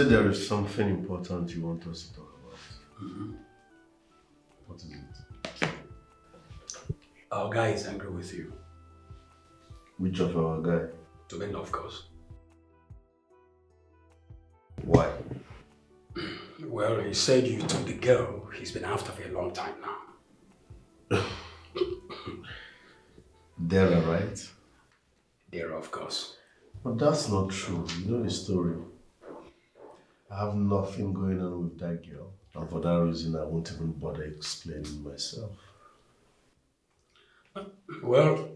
said there is something important you want us to talk about. What is it? Our guy is angry with you. Which of our guy? Zubby, of course. Why? Well, he said you took the girl he's been after for a long time now. Dara, right? Dara, of course. But that's not true. You know the story. I have nothing going on with that girl. And for that reason, I won't even bother explaining myself. Well,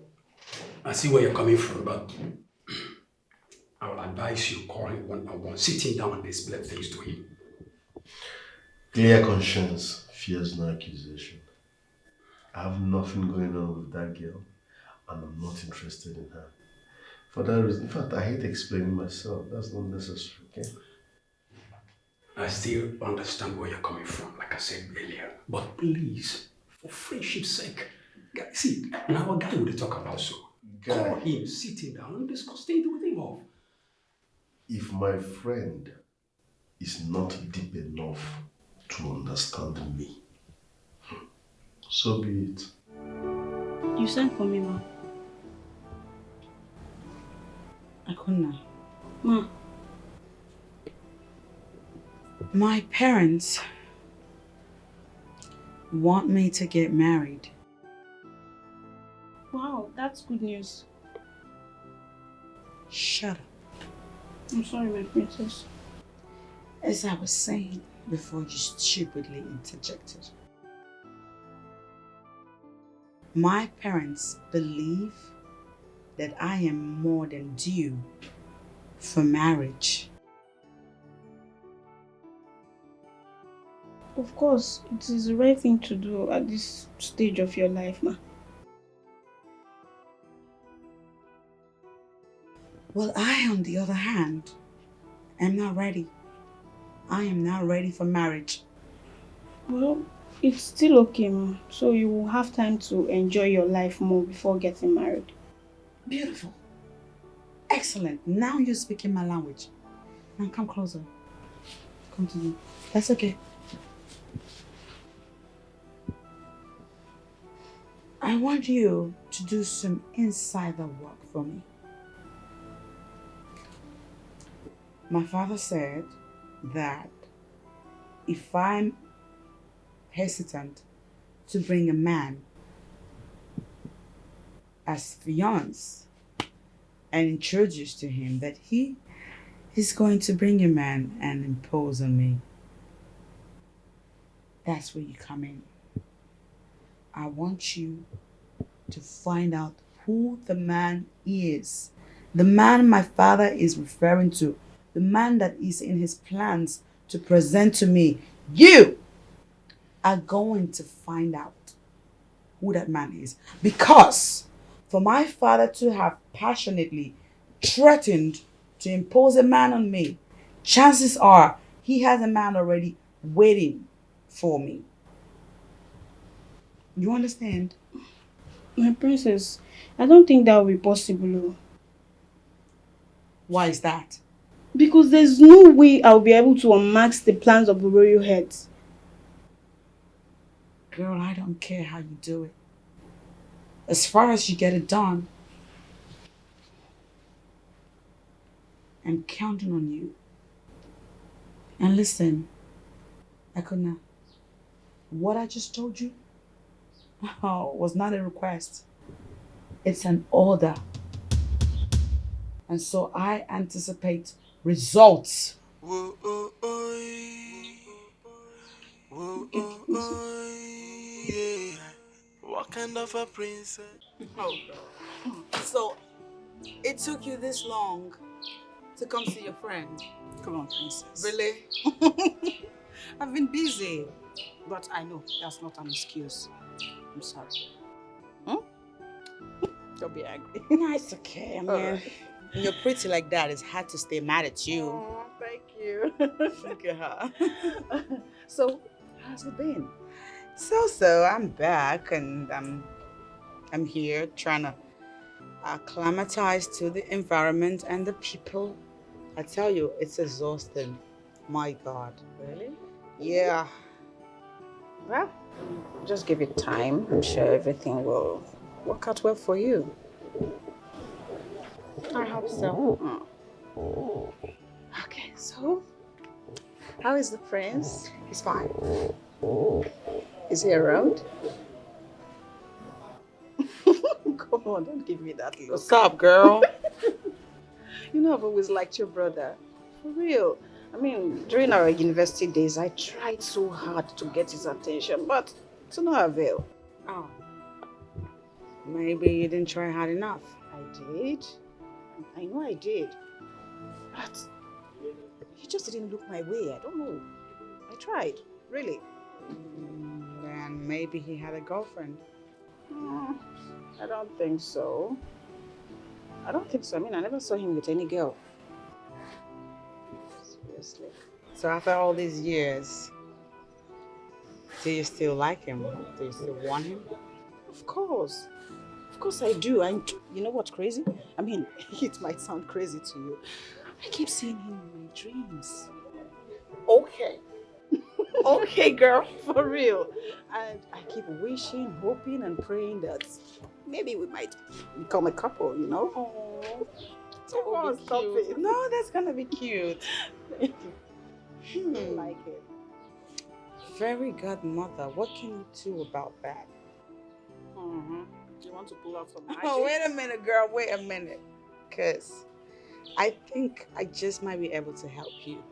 I see where you're coming from, but I will advise you call him one-on-one, sitting down and explain things to him. Clear conscience fears no accusation. I have nothing going on with that girl, and I'm not interested in her. For that reason, in fact, I hate explaining myself. That's not necessary, okay? I still understand where you're coming from, like I said earlier. But please, for friendship's sake, see, now a guy would talk about so. Call him, sitting down and discuss things with him off. If my friend is not deep enough to understand me, so be it. You sent for me, Ma. I couldn't. Ma. My parents want me to get married. Wow, that's good news. Shut up. I'm sorry, my princess. As I was saying before you stupidly interjected. My parents believe that I am more than due for marriage. Of course, it is the right thing to do at this stage of your life, Ma. Well, I, on the other hand, am not ready. I am not ready for marriage. Well, it's still okay, Ma. So you will have time to enjoy your life more before getting married. Beautiful. Excellent. Now you're speaking my language. Now come closer. Come to me. That's okay. I want you to do some insider work for me. My father said that if I'm hesitant to bring a man as fiancé and introduce to him, that he is going to bring a man and impose on me. That's where you come in. I want you to find out who the man is. The man my father is referring to. The man that is in his plans to present to me. You are going to find out who that man is. Because for my father to have passionately threatened to impose a man on me, chances are he has a man already waiting for me. You understand? My princess, I don't think that will be possible. Why is that? Because there's no way I'll be able to unmask the plans of the royal heads. Girl, I don't care how you do it. As far as you get it done, I'm counting on you. And listen, Akuna, what I just told you was not a request. It's an order. And so I anticipate results. Whoa, oh, oh, whoa, oh, oh, yeah. What kind of a princess? Oh, so it took you this long to come see your friend? Come on, princess. Really? I've been busy, but I know that's not an excuse. I'm sorry. Don't be angry. No, it's okay. I mean, Alright. when you're pretty like that, it's hard to stay mad at you. Oh, thank you. Look at her. So, how's it been? So, I'm back and I'm here trying to acclimatize to the environment and the people. I tell you, it's exhausting. My God. Really? Yeah. Well, just give it time. I'm sure everything will work out well for you. I hope so. Okay, so how is the prince? He's fine. Is he around? Come on, don't give me that look. What's up, girl? You know, I've always liked your brother. For real. I mean, during our university days, I tried so hard to get his attention, but to no avail. Oh. Maybe you didn't try hard enough. I did. I know I did. But he just didn't look my way. I don't know. I tried, really. Then maybe he had a girlfriend. I don't think so. I don't think so. I mean, I never saw him with any girl. Seriously. So after all these years, do you still like him? Do you still want him? Of course. Of course I do. And you know what's crazy? I mean, it might sound crazy to you. I keep seeing him in my dreams. Okay. Okay, girl. For real. And I keep wishing, hoping, and praying that maybe we might become a couple, you know? Oh, Come on, stop it. No, that's gonna be cute. I like it. Very good mother. What can you do about that? You want to pull out some magic? Oh, wait a minute, girl. Wait a minute. Because I think I just might be able to help you.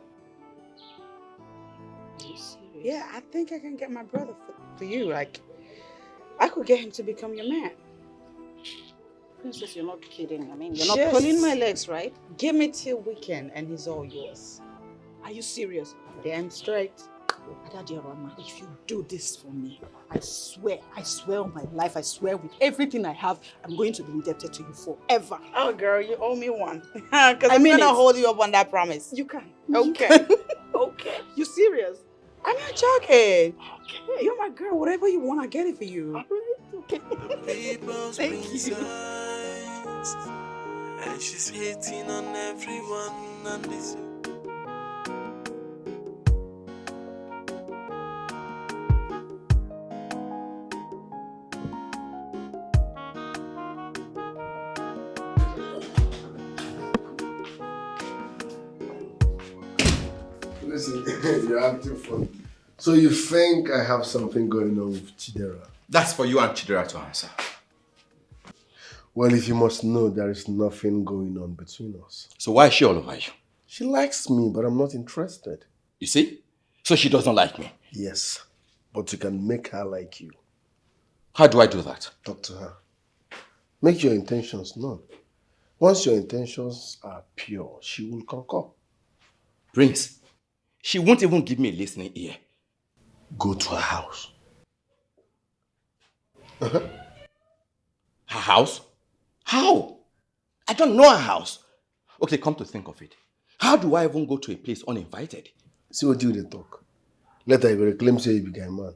Are you serious? Yeah, I think I can get my brother for you. Like, I could get him to become your man. Princess, you're not kidding. I mean, you're not Just pulling my legs, right? Give me till weekend and he's all yours. Are you serious? Damn straight. Daddy Rama, if you do this for me, I swear on my life, I swear with everything I have, I'm going to be indebted to you forever. Oh, girl, you owe me one. Because I'm mean going to it. hold you up on that promise. You can. Okay. Okay. You serious? I'm not joking. Okay. You're my girl. Whatever you want, I get it for you. All right. Okay. People's Thank you. princess, and she's hating on everyone and this. Listen, you're acting funny. So you think I have something going on with Chidera? That's for you and Chidera to answer. Well, if you must know, there is nothing going on between us. So why is she all over you? She likes me, but I'm not interested. You see? So she doesn't like me. Yes, but you can make her like you. How do I do that? Talk to her. Make your intentions known. Once your intentions are pure, she will concur. Prince, she won't even give me a listening ear. Go to her house. Her house? How? I don't know her house. Okay, come to think of it. How do I even go to a place uninvited? See what you they talk. Let her reclaim say you be guy man.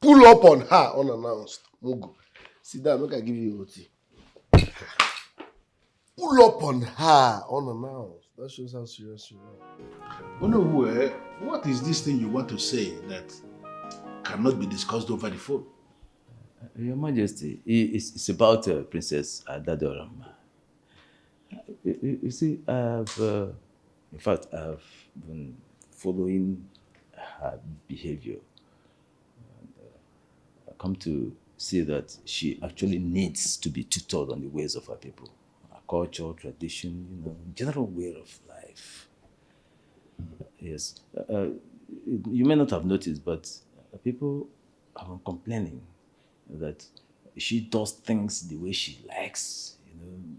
Pull up on her unannounced. Mugu. Sit down, make I give you OT. Pull up on her unannounced. That shows how serious you are. Oh no, what is this thing you want to say that cannot be discussed over the phone? Your Majesty, it's about Princess Adadoram. You see, in fact, I've been following her behavior. I come to see that she actually needs to be tutored on the ways of her people, her culture, tradition, general way of life. Yes, you may not have noticed, but people have been complaining that she does things the way she likes,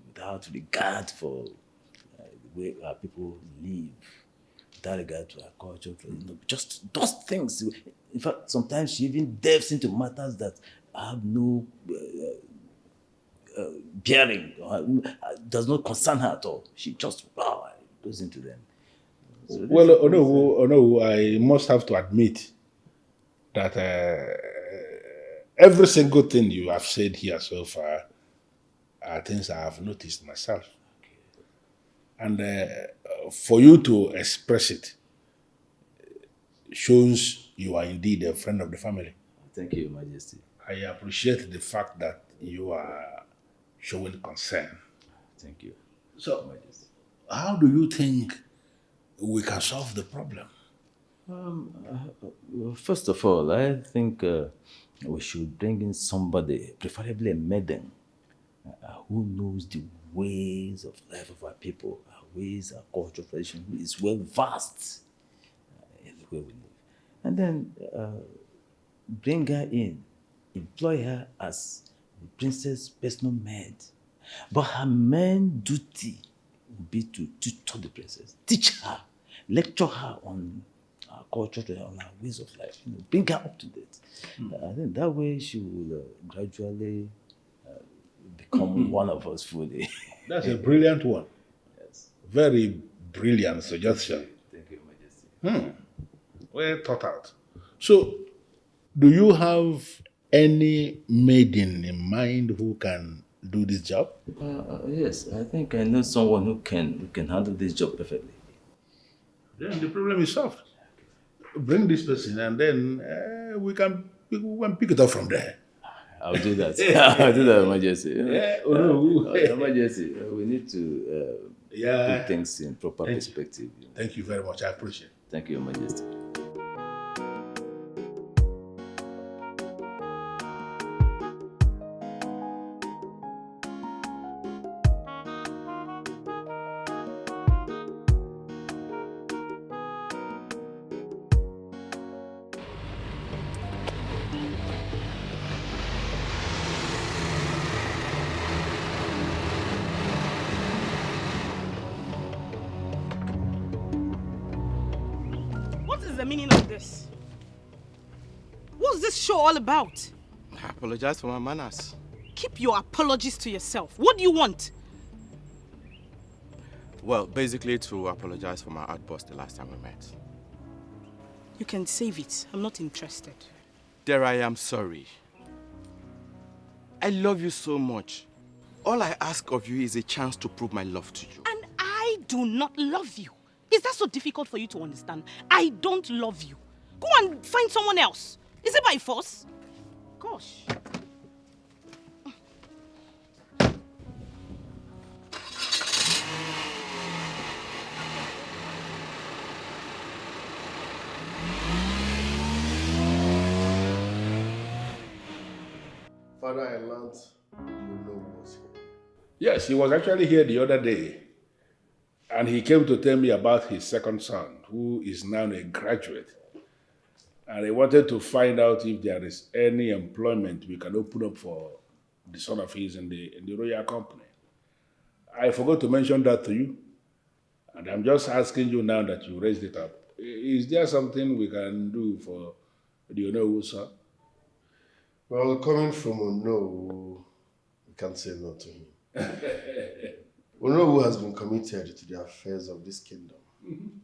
without regard for the way our people live, without regard to our culture, just does things. In fact, sometimes she even delves into matters that have no bearing, does not concern her at all. She just goes into them. So no, I must have to admit that every single thing you have said here so far are things I have noticed myself. And for you to express it shows you are indeed a friend of the family. Thank you, Your Majesty. I appreciate the fact that you are showing concern. Thank you. So, Your Majesty. how do you think we can solve the problem? Well, first of all, I think we should bring in somebody, preferably a maiden, who knows the ways of life of our people, our ways, our culture, tradition, who is well versed in the way we live. And then bring her in, employ her as the princess' personal maid. But her main duty will be to tutor the princess, teach her, lecture her on our culture, on our ways of life, bring her up to date. I think that way she will gradually become one of us fully. That's a brilliant one. Yes. Very brilliant suggestion. Thank you, Your Majesty. Well thought out. So, do you have any maiden in mind who can do this job? Yes, I think I know someone who can handle this job perfectly. Then the problem is solved. Bring this person and then we can pick it up from there. I'll do that. I'll do that, Your Majesty. Your Majesty, we need to put things in proper perspective. Thank you very much. I appreciate it. Thank you, Your Majesty. What is the meaning of this? What's this show all about? I apologize for my manners. Keep your apologies to yourself. What do you want? Well, basically to apologize for my outburst the last time we met. You can save it. I'm not interested. There, I am sorry. I love you so much. All I ask of you is a chance to prove my love to you. And I do not love you. Is that so difficult for you to understand? I don't love you. Go and find someone else. Is it by force? Gosh. Father, I learned Uno was here. Yes, he was actually here the other day. And he came to tell me about his second son, who is now a graduate. And he wanted to find out if there is any employment we can open up for the son of his in the royal company. I forgot to mention that to you. And I'm just asking you now that you raised it up. Is there something we can do for the Onowu son? Well, coming from Uno, we can't say no to him. Uno has been committed to the affairs of this kingdom.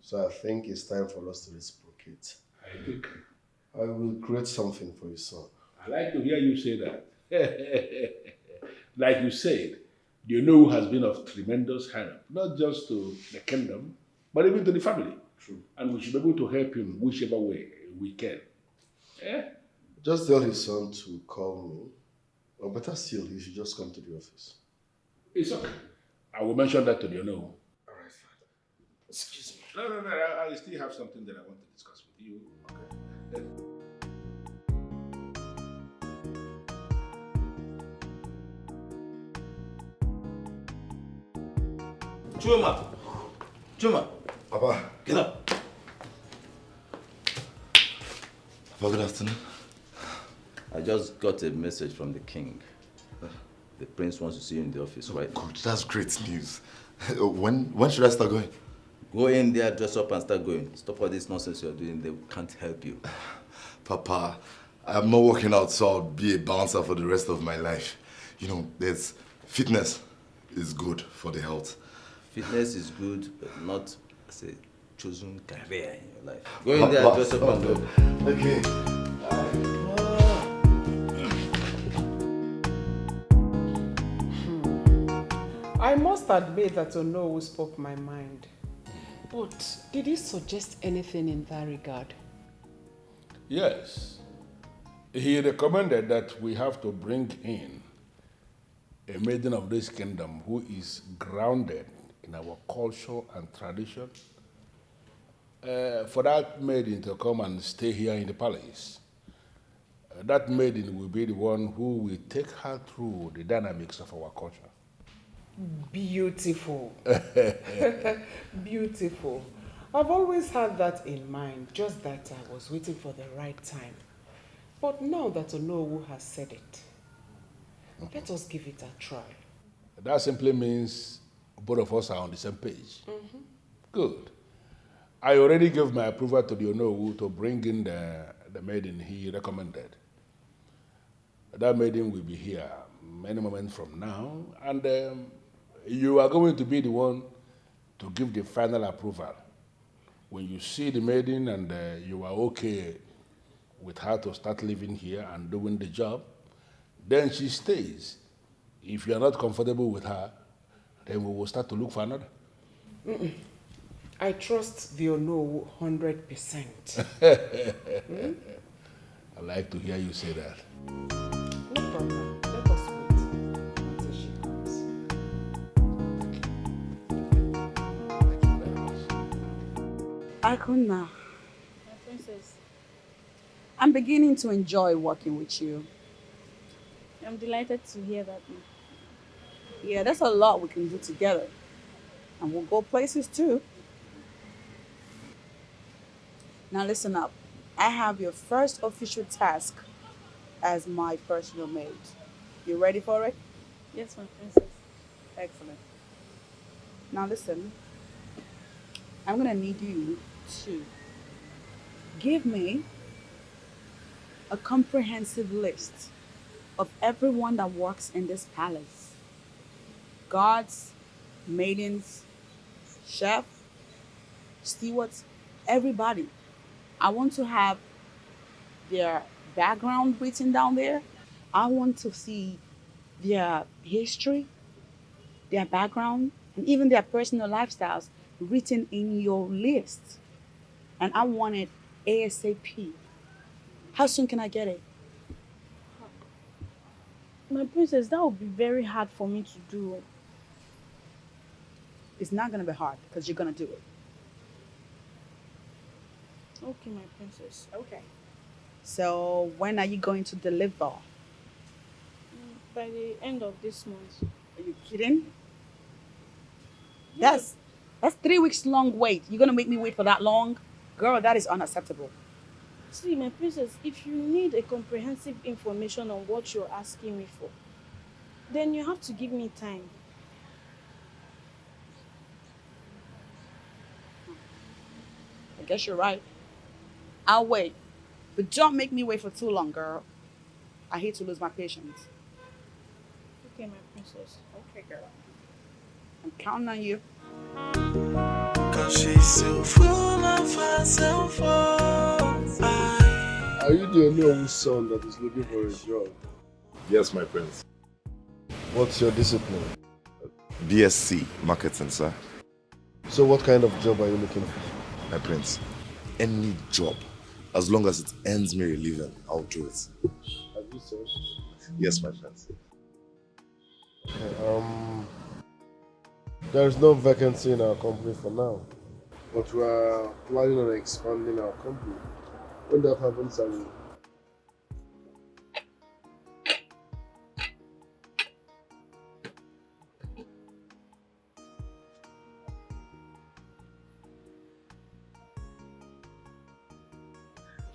So I think it's time for us to reciprocate. I think. I will create something for your son. I like to hear you say that. Like you said, the Onowu has been of tremendous help, not just to the kingdom, but even to the family. True. And we should be able to help him whichever way we can. Just tell his son to call me. Or better still, he should just come to the office. It's okay. I will mention that to the Onowu. All right, Father. Excuse me. No. I still have something that I want to discuss with you. Okay. Chuma. Papa. Get up. Papa, good afternoon. I just got a message from the king. The prince wants to see you in the office, right? Good, that's great news. When should I start going? Go in there, dress up and start going. Stop all this nonsense you're doing. They can't help you. Papa, I'm not working out, so I'll be a bouncer for the rest of my life. You know, there's fitness is good for the health. Fitness is good, but not as a chosen career in your life. Go in there, dress up and go. Okay. I must admit that Onowu spoke my mind. But did he suggest anything in that regard? Yes. He recommended that we have to bring in a maiden of this kingdom who is grounded in our culture and tradition. For that maiden to come and stay here in the palace. That maiden will be the one who will take her through the dynamics of our culture. Beautiful. Beautiful. I've always had that in mind, just that I was waiting for the right time. But now that Onowu has said it, let us give it a try. That simply means both of us are on the same page. Good. I already gave my approval to the Onowu to bring in the maiden he recommended. That maiden will be here any moment from now, and you are going to be the one to give the final approval. When you see the maiden and you are okay with her to start living here and doing the job, then she stays. If you are not comfortable with her, then we will start to look for another. I trust the Onowu 100%. I like to hear you say that. No problem. Let us wait until she comes. Thank you very much. Akuna, My princess, I'm beginning to enjoy working with you. I'm delighted to hear that. Yeah, there's a lot we can do together. And we'll go places too. Now listen up. I have your first official task as my personal maid. You ready for it? Yes, my princess. Excellent. Now listen. I'm gonna need you to give me a comprehensive list of everyone that works in this palace. Guards, maidens, chef, stewards, everybody. I want to have their background written down there. I want to see their history, their background, and even their personal lifestyles written in your list. And I want it ASAP. How soon can I get it? My princess, that would be very hard for me to do. It's not gonna be hard because you're gonna do it. Okay, my princess. Okay. So when are you going to deliver? By the end of this month. Are you kidding? That's 3 weeks long wait. You're gonna make me wait for that long? Girl, that is unacceptable. See, my princess, if you need a comprehensive information on what you're asking me for, then you have to give me time. I guess you're right. I'll wait. But don't make me wait for too long, girl. I hate to lose my patience. Okay, my princess. Okay, girl. I'm counting on you. Cause she's so full of herself. Are you the only one son that is looking for a job? Yes, my prince. What's your discipline? BSc marketing, sir. So what kind of job are you looking for? My prince, any job, as long as it earns me a living, I'll do it. Have you said? Yes, my prince. Okay, there is no vacancy in our company for now, but we are planning on expanding our company. When that happens, I will.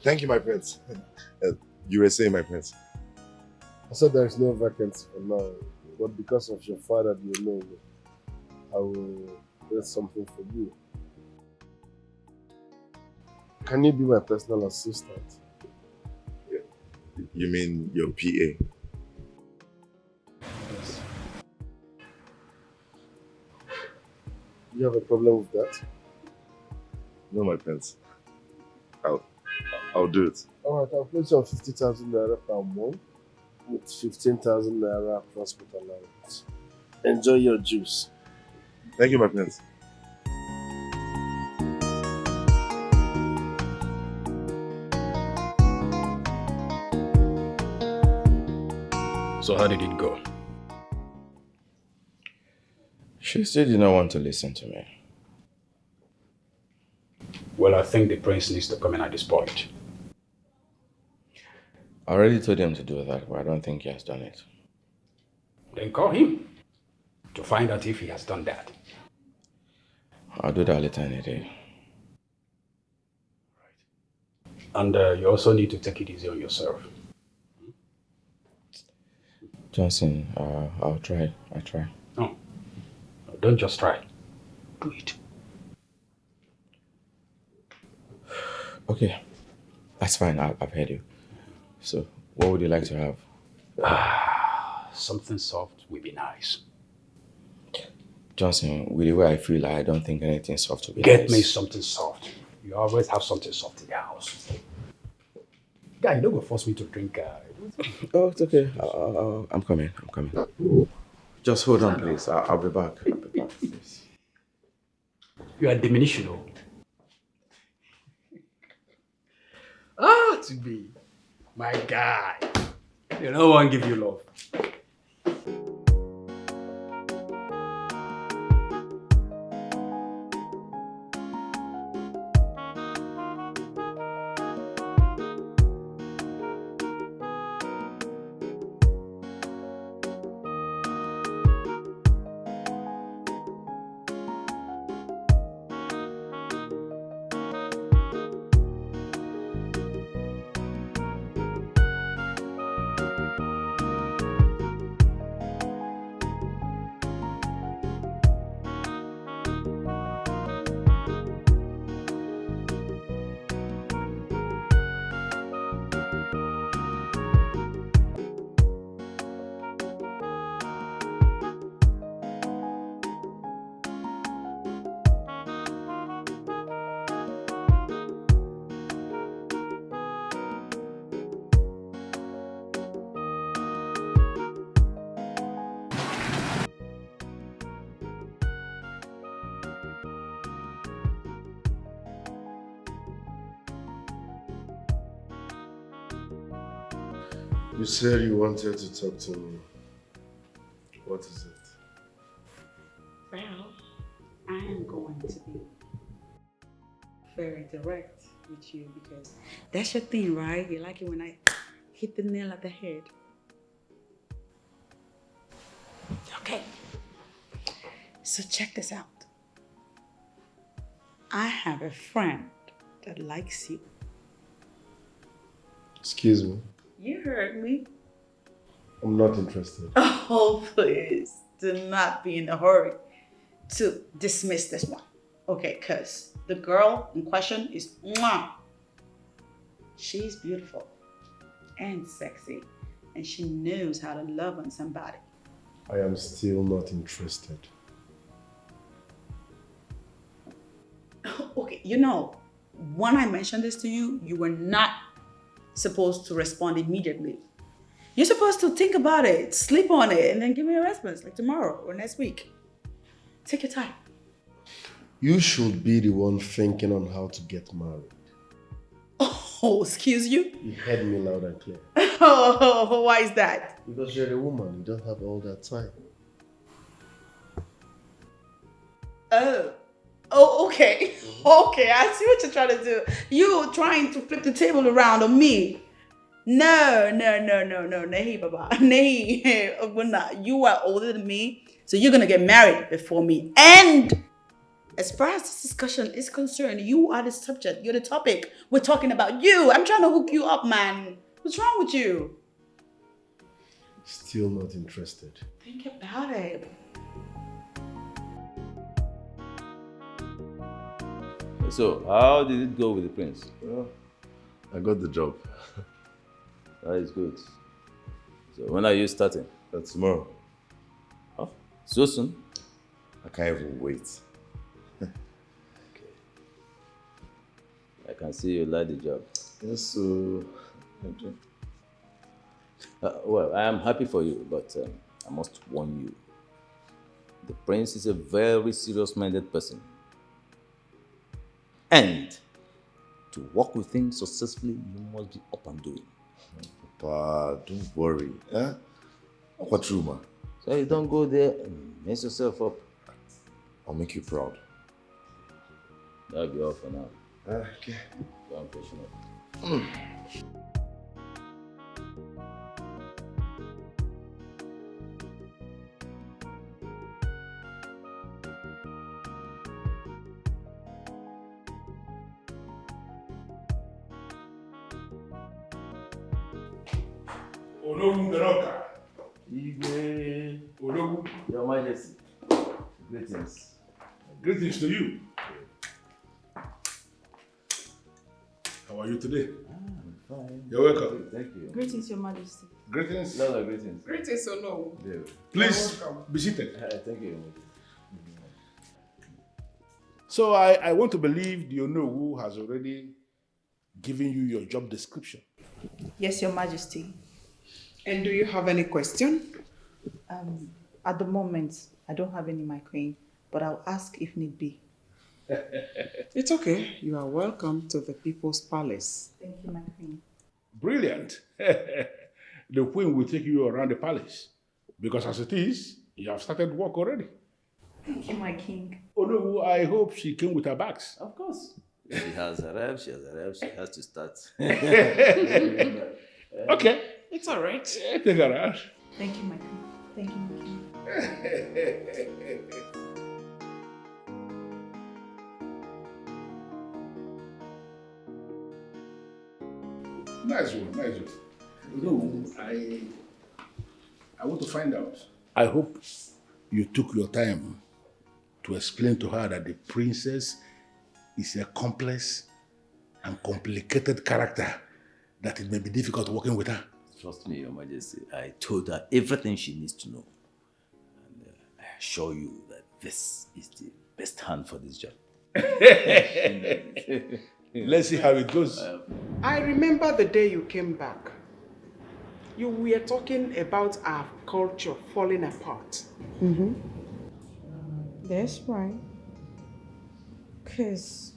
Thank you, my prince. You were saying, my prince. I said there is no vacancy for now, but because of your father, you know, I will get something for you. Can you be my personal assistant? You mean your PA? Yes. You have a problem with that? No, my prince. I'll do it. Alright, I'll place you on 50,000 naira per month with 15,000 naira transport allowance. Enjoy your juice. Thank you, my prince. So how did it go? She still did not want to listen to me. Well, I think the prince needs to come in at this point. I already told him to do that, but I don't think he has done it. Then call him to find out if he has done that. I'll do that later in the day. And you also need to take it easy on yourself. Johnson, I'll try. I'll try. No, don't just try. Do it. Okay, that's fine. I've heard you. So, what would you like to have? Something soft would be nice. Johnson, with the way I feel, I don't think anything soft will be Get nice. me something soft. You always have something soft in the house. Guy, you don't go force me to drink. Oh, it's okay. I'm coming. Just hold on, please. I'll be back. Please. You are diminishing. To be my guy. You know one give you love. You said you wanted to talk to me. What is it? Well, I am going to be very direct with you because that's your thing, right? You like it when I hit the nail at the head. Okay. So check this out. I have a friend that likes you. Excuse me. You heard me. I'm not interested. Oh, please do not be in a hurry to dismiss this one. Okay, because the girl in question is mwah. She's beautiful and sexy, and she knows how to love on somebody. I am still not interested. Okay, you know, when I mentioned this to you, you were not supposed to respond immediately. You're supposed to think about it, sleep on it, and then give me a response, like tomorrow or next week. Take your time. You should be the one thinking on how to get married. Oh, excuse you? You heard me loud and clear. Oh, why is that? Because you're a woman, you don't have all that time. Oh, okay. Okay, I see what you're trying to do. You trying to flip the table around on me. No. Nahi, Baba. Nahi. You are older than me, so you're going to get married before me. And as far as this discussion is concerned, you are the subject. You're the topic. We're talking about you. I'm trying to hook you up, man. What's wrong with you? Still not interested. Think about it. So, how did it go with the prince? Well, I got the job. That is good. So, when are you starting? Tomorrow. Oh, so soon? I can't even wait. I can see you like the job. Yes, so... Well, I am happy for you, but I must warn you. The prince is a very serious-minded person. And to work with him successfully, you must be up and doing. But don't worry. What's true, man? So you don't go there and mess yourself up. I'll make you proud. That'll be all for now. Okay. Go and freshen up. Ologun Beroka. Igwe. Ologun. Your Majesty. Greetings. Greetings to you. How are you today? I'm fine. You're welcome. Thank you. Greetings, Your Majesty. Greetings. No, greetings. Greetings, Ono. Yeah. Please be seated. Thank you, Your Majesty. So I want to believe the Onowu has already given you your job description. Yes, Your Majesty. And do you have any question? At the moment, I don't have any, my queen, but I'll ask if need be. It's okay. You are welcome to the People's Palace. Thank you, my queen. Brilliant. The queen will take you around the palace because as it is, you have started work already. Thank you, my king. Onowu, I hope she came with her bags. Of course. She has arrived, she has to start. Okay. It's all right. Take her out. Thank you, my queen. Thank you, my king. Nice one, nice one. No, I want to find out. I hope you took your time to explain to her that the princess is a complex and complicated character, that it may be difficult working with her. Trust me, Your Majesty. I told her everything she needs to know. And I assure you that this is the best hand for this job. Let's see how it goes. I remember the day you came back. You were talking about our culture falling apart. Mm-hmm. That's right. Because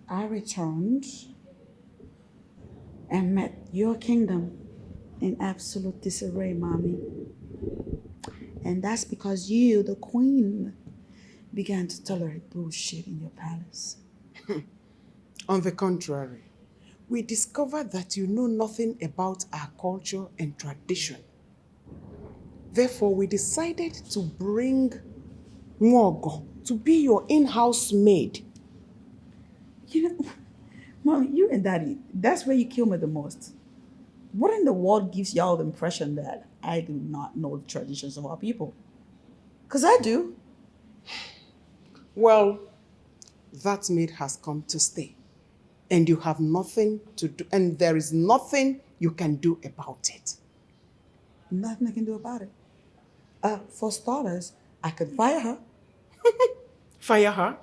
I returned and met your kingdom in absolute disarray, mommy. And that's because you, the queen, began to tolerate bullshit in your palace. On the contrary, we discovered that you know nothing about our culture and tradition. Therefore, we decided to bring Nwogo to be your in-house maid. You know, Mommy, you and Daddy, that's where you kill me the most. What in the world gives y'all the impression that I do not know the traditions of our people? Because I do. Well, that maid has come to stay. And you have nothing to do, and there is nothing you can do about it. Nothing I can do about it. For starters, I could fire her. Fire her?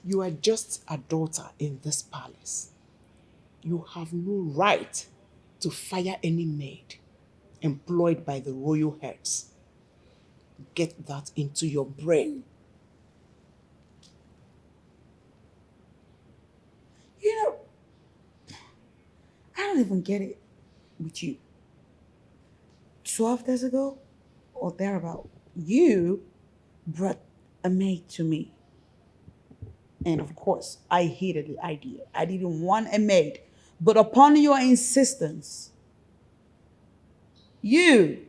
You are just a daughter in this palace. You have no right to fire any maid employed by the royal heads. Get that into your brain. You know, I don't even get it with you. 12 days ago, or thereabout, you brought a maid to me. And of course, I hated the idea. I didn't want a maid. But upon your insistence, you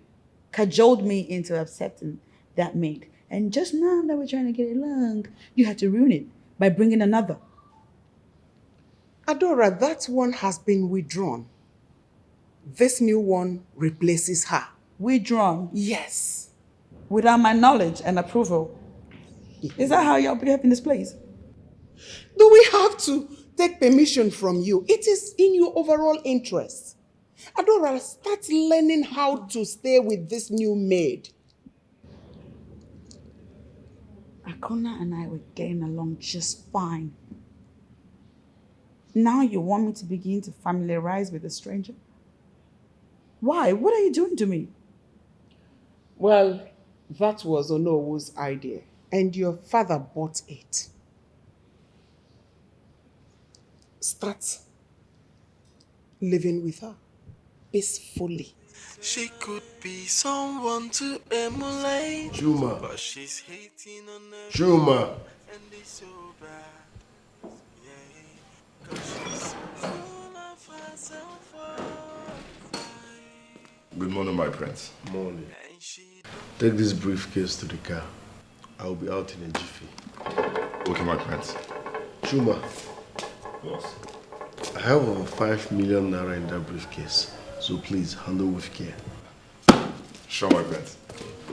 cajoled me into accepting that maid. And just now that we're trying to get along, you had to ruin it by bringing another. Adora, that one has been withdrawn. This new one replaces her. Withdrawn? Yes. Without my knowledge and approval. Is that how y'all behave in this place? Do we have to take permission from you? It is in your overall interest. Adora, start learning how to stay with this new maid. Akona and I were getting along just fine. Now you want me to begin to familiarize with a stranger? Why? What are you doing to me? Well, that was Onowu's idea, and your father bought it. Start living with her peacefully. She could be someone to emulate, Chuma. but she's hating on Chuma. everyone, and it's so bad. Yeah, 'cause she's full of herself. Good morning, my prince. Morning. Take this briefcase to the car. I'll be out in a jiffy. Okay, my prince. Chuma. Yes. I have over 5 million naira in that briefcase, so please handle with care. Sure, my prince.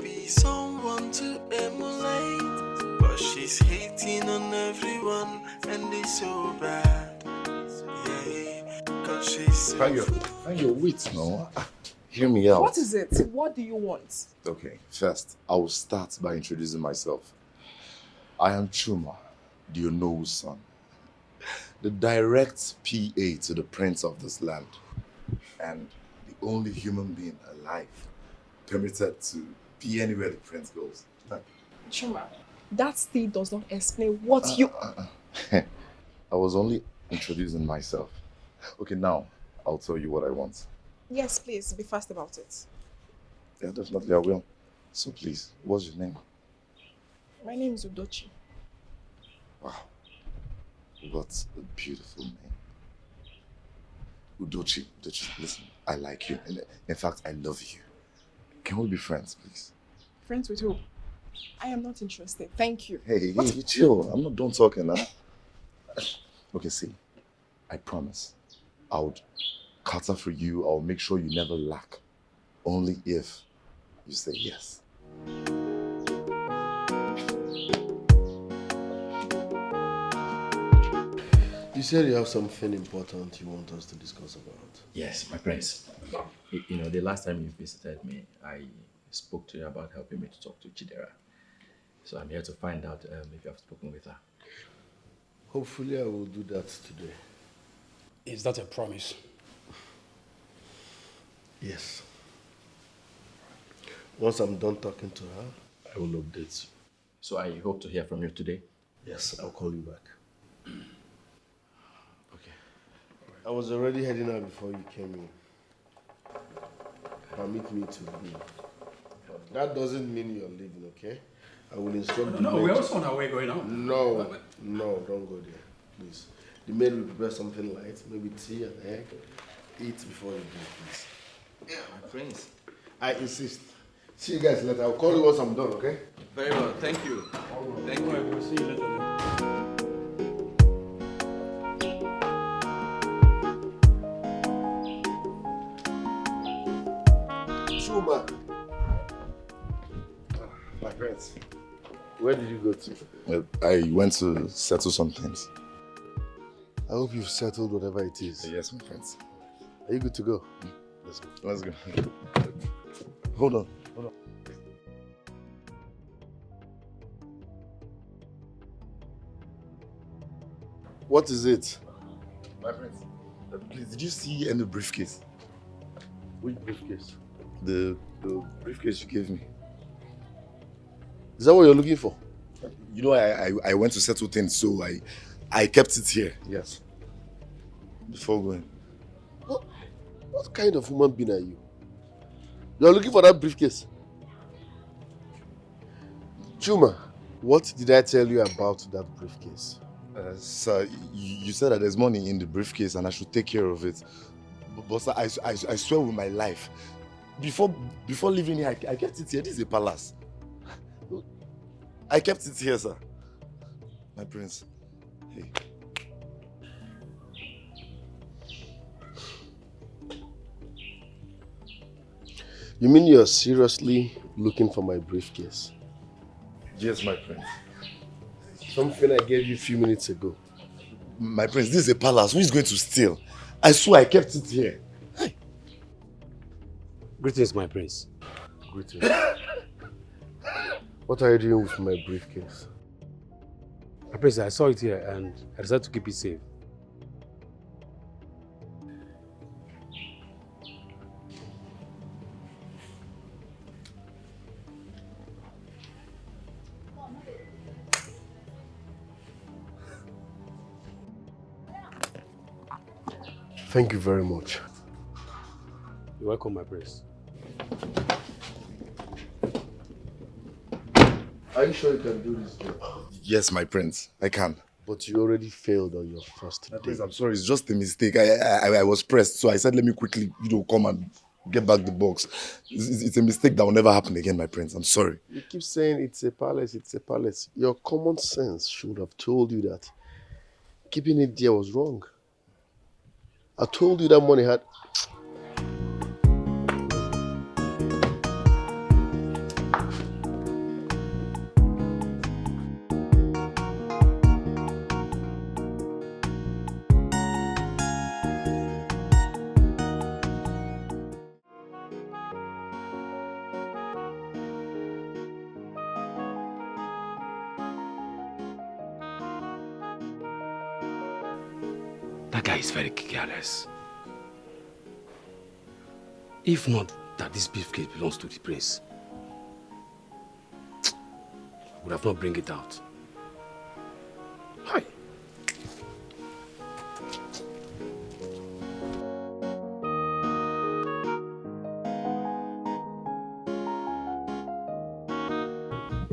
Be someone to emulate, but she's hating on everyone, and it's so bad. Yeah, 'cause she's so Find your wits, no? Hear me out. What is it? What do you want? Okay, first, I will start by introducing myself. I am Chuma, the Onowu's son, the direct PA to the prince of this land, and the only human being alive permitted to be anywhere the prince goes. Chuma, that still does not explain what you... I was only introducing myself. Okay, now I'll tell you what I want. Yes, please, be fast about it. Yeah, definitely I will. So please, what's your name? My name is Udochi. Wow, what a beautiful name. Udochi, listen, I like you. In fact, I love you. Can we be friends, please? Friends with who? I am not interested. Thank you. Hey, chill. I'm not done talking now. Okay, see, I promise I would cater for you. I'll make sure you never lack. Only if you say yes. You said you have something important you want us to discuss about. Yes, my prince. You know, the last time you visited me, I spoke to you about helping me to talk to Chidera. So I'm here to find out if you have spoken with her. Hopefully I will do that today. Is that a promise? Yes. Once I'm done talking to her, I will update you. So I hope to hear from you today? Yes, I'll call you back. Okay. I was already heading out before you came in. Permit me to leave. That doesn't mean you're leaving, okay? I will instruct the No, maid we're to- also on our way going out. No, don't go there, please. The maid will prepare something light, maybe tea and egg. Eat before you go, please. Yeah, my prince. I insist. See you guys later. I'll call you once I'm done, okay? Very well, thank you. Thank you. We'll see you later. Chuma. My friends, where did you go to? Well, I went to settle some things. I hope you've settled whatever it is. Yes, my friends. Are you good to go? Let's go. Let's go. Hold on. What is it? My friends, please, did you see any briefcase? Which briefcase? The briefcase you gave me. Is that what you're looking for? You know, I went to settle things, so I kept it here. Yes. Before going. What kind of human being are you? You're looking for that briefcase? Chuma, what did I tell you about that briefcase? Sir, you said that there's money in the briefcase and I should take care of it. But sir, I swear with my life, before leaving here, I kept it here. This is a palace. I kept it here, sir. My prince. Hey. You mean you're seriously looking for my briefcase? Yes, my prince. Something I gave you a few minutes ago. My prince, this is a palace. Who is going to steal? I swear I kept it here. Hey. Greetings, my prince. Greetings. What are you doing with my briefcase? My prince, I saw it here and I decided to keep it safe. Thank you very much. You're welcome, my prince. Are you sure you can do this job? Yes, my prince, I can. But you already failed on your first day. Prince, I'm sorry, it's just a mistake. I was pressed, so I said let me quickly, come and get back the box. It's a mistake that will never happen again, my prince. I'm sorry. You keep saying it's a palace, it's a palace. Your common sense should have told you that keeping it there was wrong. I told you that money had... That guy is very careless. If not that this briefcase belongs to the prince, I would have not bring it out. Hi.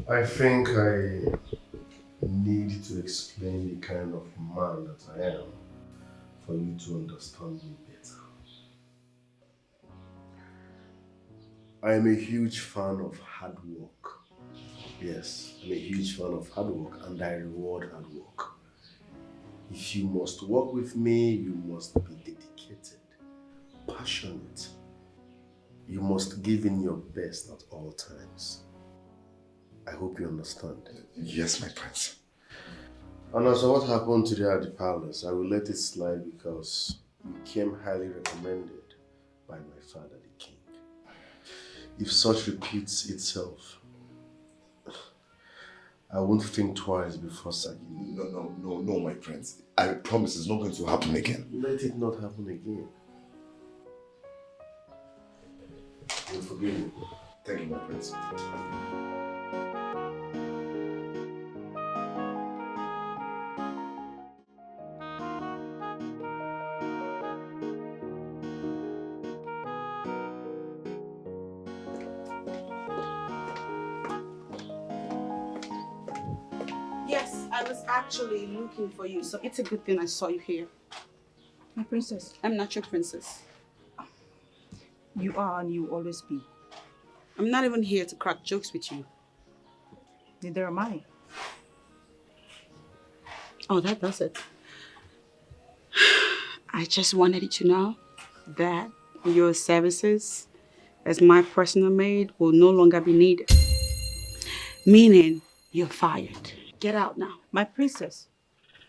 I think I need to explain the kind of man that I am for you to understand me better. I am a huge fan of hard work. Yes, I'm a huge fan of hard work and I reward hard work. If you must work with me, you must be dedicated, passionate. You must give in your best at all times. I hope you understand. Yes, my prince. And as for what happened today at the palace, I will let it slide because you came highly recommended by my father, the king. If such repeats itself, I won't think twice before sacking you. No, my prince. I promise it's not going to happen again. Let it not happen again. You'll forgive me. Thank you, my prince. Yes, I was actually looking for you, so it's a good thing I saw you here. My princess. I'm not your princess. You are and you will always be. I'm not even here to crack jokes with you. Neither am I. Oh, that does it. I just wanted you to know that your services as my personal maid will no longer be needed. Meaning, you're fired. Get out now. My princess,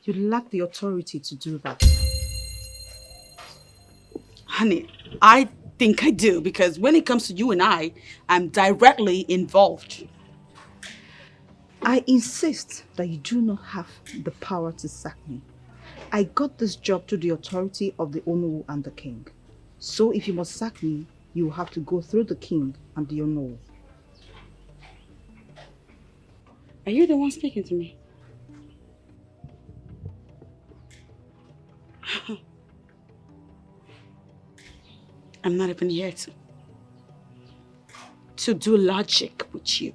you lack the authority to do that. Honey, I think I do because when it comes to you and I'm directly involved. I insist that you do not have the power to sack me. I got this job through the authority of the Onowu and the king. So if you must sack me, you will have to go through the king and the Onowu. Are you the one speaking to me? I'm not even here to do logic with you.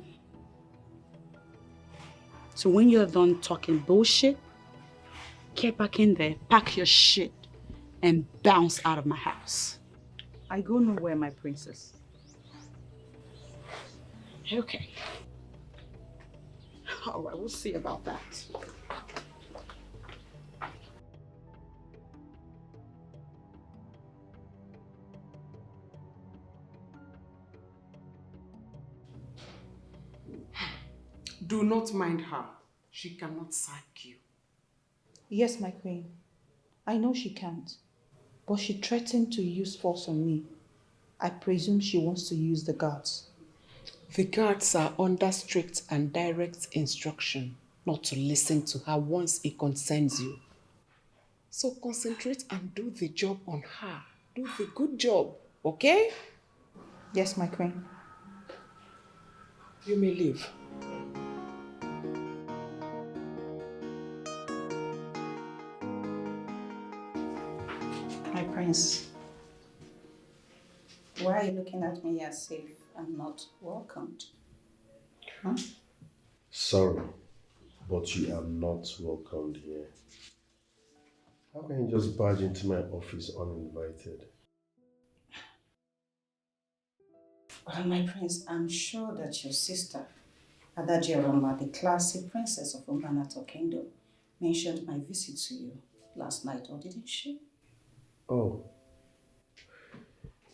So when you're done talking bullshit, get back in there, pack your shit, and bounce out of my house. I go nowhere, my princess. Okay. All right, we'll see about that. Do not mind her. She cannot sack you. Yes, my queen. I know she can't. But she threatened to use force on me. I presume she wants to use the guards. The guards are under strict and direct instruction not to listen to her once it concerns you. So concentrate and do the job on her. Do the good job, okay? Yes, my queen. You may leave. My prince, why are you looking at me as if I'm not welcomed? Huh? Sorry, but you are not welcomed here. How can you just barge into my office uninvited? Well, my prince, I'm sure that your sister, Adajerama, the classic princess of Umbanato Kingdom, mentioned my visit to you last night, or didn't she? Oh,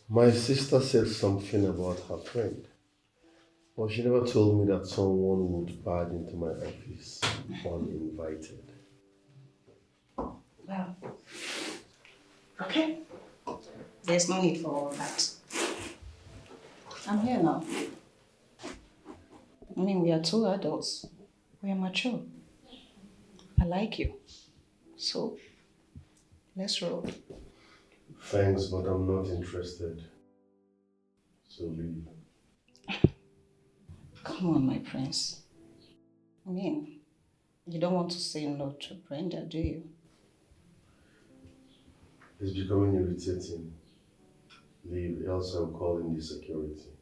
my sister said something about her friend, but she never told me that someone would barge into my office uninvited. Well, okay. There's no need for all that. I'm here now. I mean, we are two adults. We are mature. I like you. So, let's roll. Thanks, but I'm not interested. So leave. Come on, my prince. I mean, you don't want to say no to Brenda, do you? It's becoming irritating. Leave, else I'm calling the security.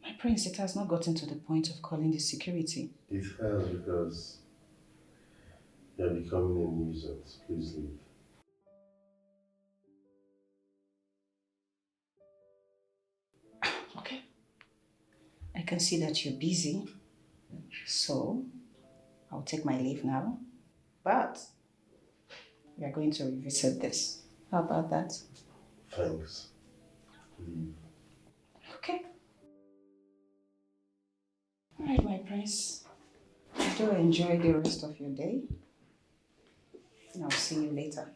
My prince, it has not gotten to the point of calling the security. It has because you're becoming a nuisance. Please leave. Okay. I can see that you're busy, so I'll take my leave now. But we are going to revisit this. How about that? Thanks. Leave. Okay. All right, my prince. Do enjoy the rest of your day. And I'll see you later.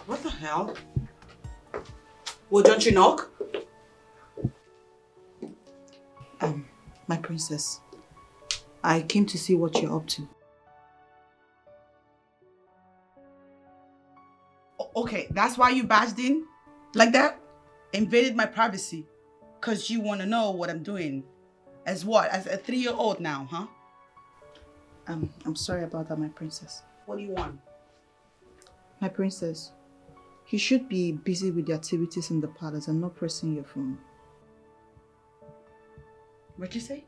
What the hell? Well, don't you knock? My princess, I came to see what you're up to. Okay, that's why you barged in? Like that? Invaded my privacy? Because you want to know what I'm doing. As what? As a 3-year-old now, huh? I'm sorry about that, my princess. What do you want? My princess, you should be busy with the activities in the palace and not pressing your phone. What'd you say?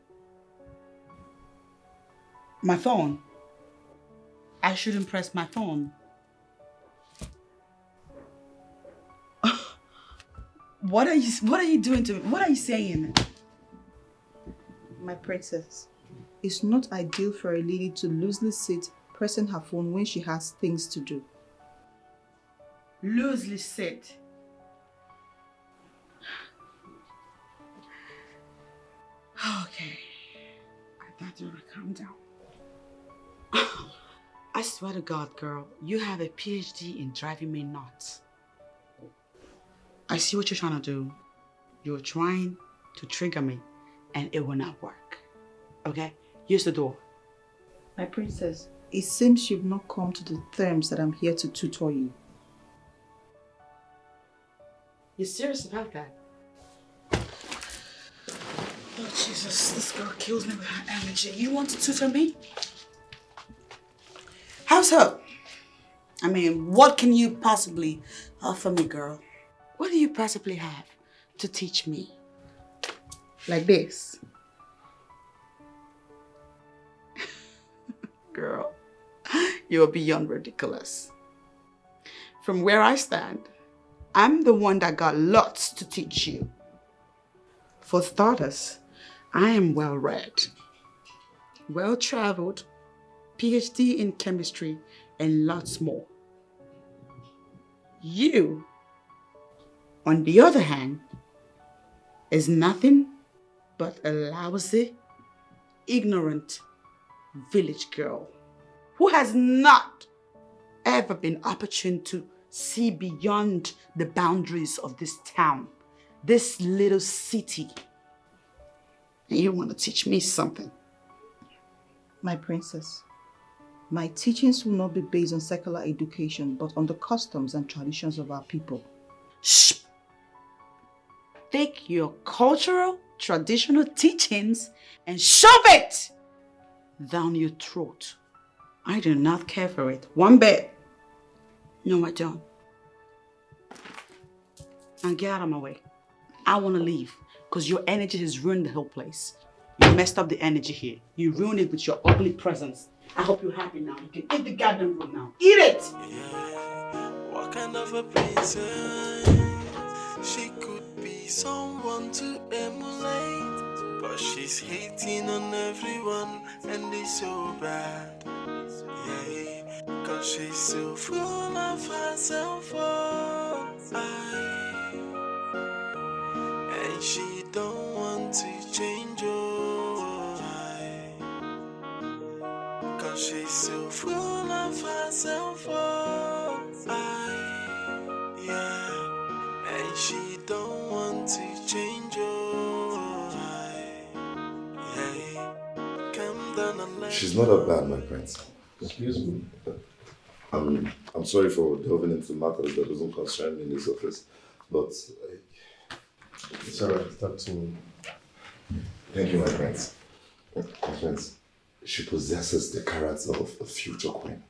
My phone? I shouldn't press my phone. What are you doing to me? What are you saying? My princess, it's not ideal for a lady to loosely sit pressing her phone when she has things to do. Loosely sit? Okay. I thought you would calm down. I swear to God, girl, you have a PhD in driving me nuts. I see what you're trying to do. You're trying to trigger me, and it will not work. Okay? Use the door. My princess, it seems you've not come to the terms that I'm here to tutor you. You serious about that? Oh, Jesus, this girl kills me with her energy. You want to tutor me? How's her? I mean, what can you possibly offer me, girl? What do you possibly have to teach me? Like this? Girl, you're beyond ridiculous. From where I stand, I'm the one that got lots to teach you. For starters, I am well-read, well-traveled, PhD in chemistry, and lots more. You, on the other hand, is nothing but a lousy, ignorant village girl who has not ever been opportune to see beyond the boundaries of this town, this little city. And you want to teach me something? My princess, my teachings will not be based on secular education, but on the customs and traditions of our people. Shh! Take your cultural, traditional teachings and shove it down your throat. I do not care for it. One bit. No, I don't. Now get out of my way. I want to leave because your energy has ruined the whole place. You messed up the energy here. You ruined it with your ugly presence. I hope you're happy now. You can eat the goddamn room now. Eat it! Yeah, what kind of a princess? She could be someone to emulate, but she's hating on everyone and it's so bad. Yeah, cause she's so full of herself. And she don't want to change. Cause she's so full of herself. Yeah, and she don't want to change. Yeah, come down and let She's not that bad, my prince. Excuse me. I'm sorry for delving into matters that doesn't concern me in this office, but it's alright. Talk to me. Thank you, my prince. My prince, she possesses the character of a future queen.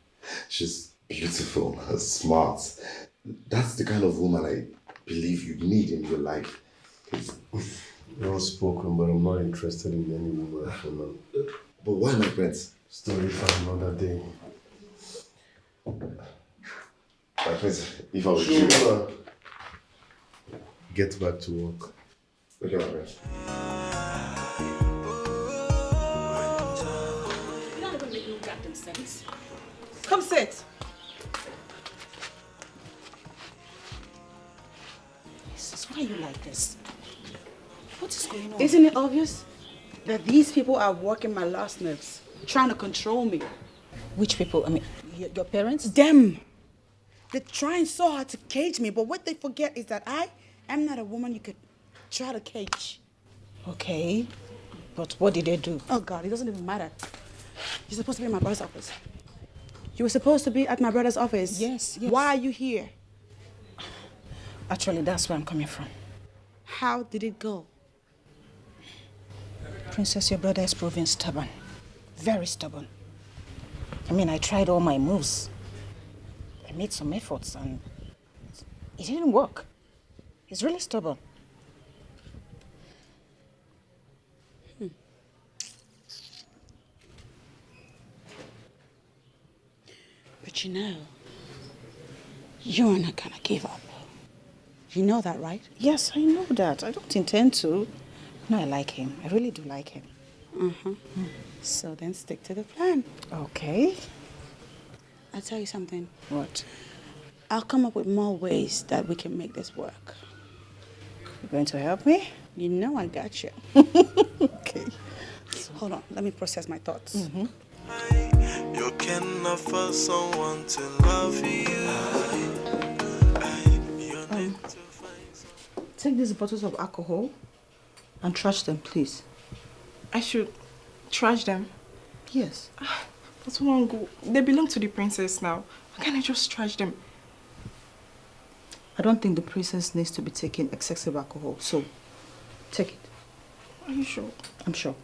She's beautiful, smart. That's the kind of woman I believe you need in your life. Well spoken, but I'm not interested in any woman for now. But why, my prince? Story for another day. My prince, if I was Sure. Get back to work. Okay, my prince. You don't even make no goddamn sense. Come sit. Jesus, why are you like this? What is going on? Isn't it obvious that these people are working my last nerves, trying to control me? Which people? I mean, your parents? Them. They're trying so hard to cage me, but what they forget is that I am not a woman you could try to cage. Okay, but what did they do? Oh God, it doesn't even matter. You're supposed to be in my brother's office. You were supposed to be at my brother's office. Yes. Why are you here? Actually, that's where I'm coming from. How did it go? Princess, your brother is proving stubborn. Very stubborn. I mean, I tried all my moves. I made some efforts and it didn't work. He's really stubborn. But you know, you're not gonna give up. You know that, right? Yes, I know that. I don't intend to. No, I like him. I really do like him. So then stick to the plan. Okay. I'll tell you something. What? I'll come up with more ways that we can make this work. You're going to help me? You know I got you. Okay. So hold on. Let me process my thoughts. You can offer someone to love you. Take these bottles of alcohol and trash them, please. I should trash them? Yes. That's one go. They belong to the princess now. Why can't I just trash them? I don't think the princess needs to be taking excessive alcohol, so take it. Are you sure? I'm sure.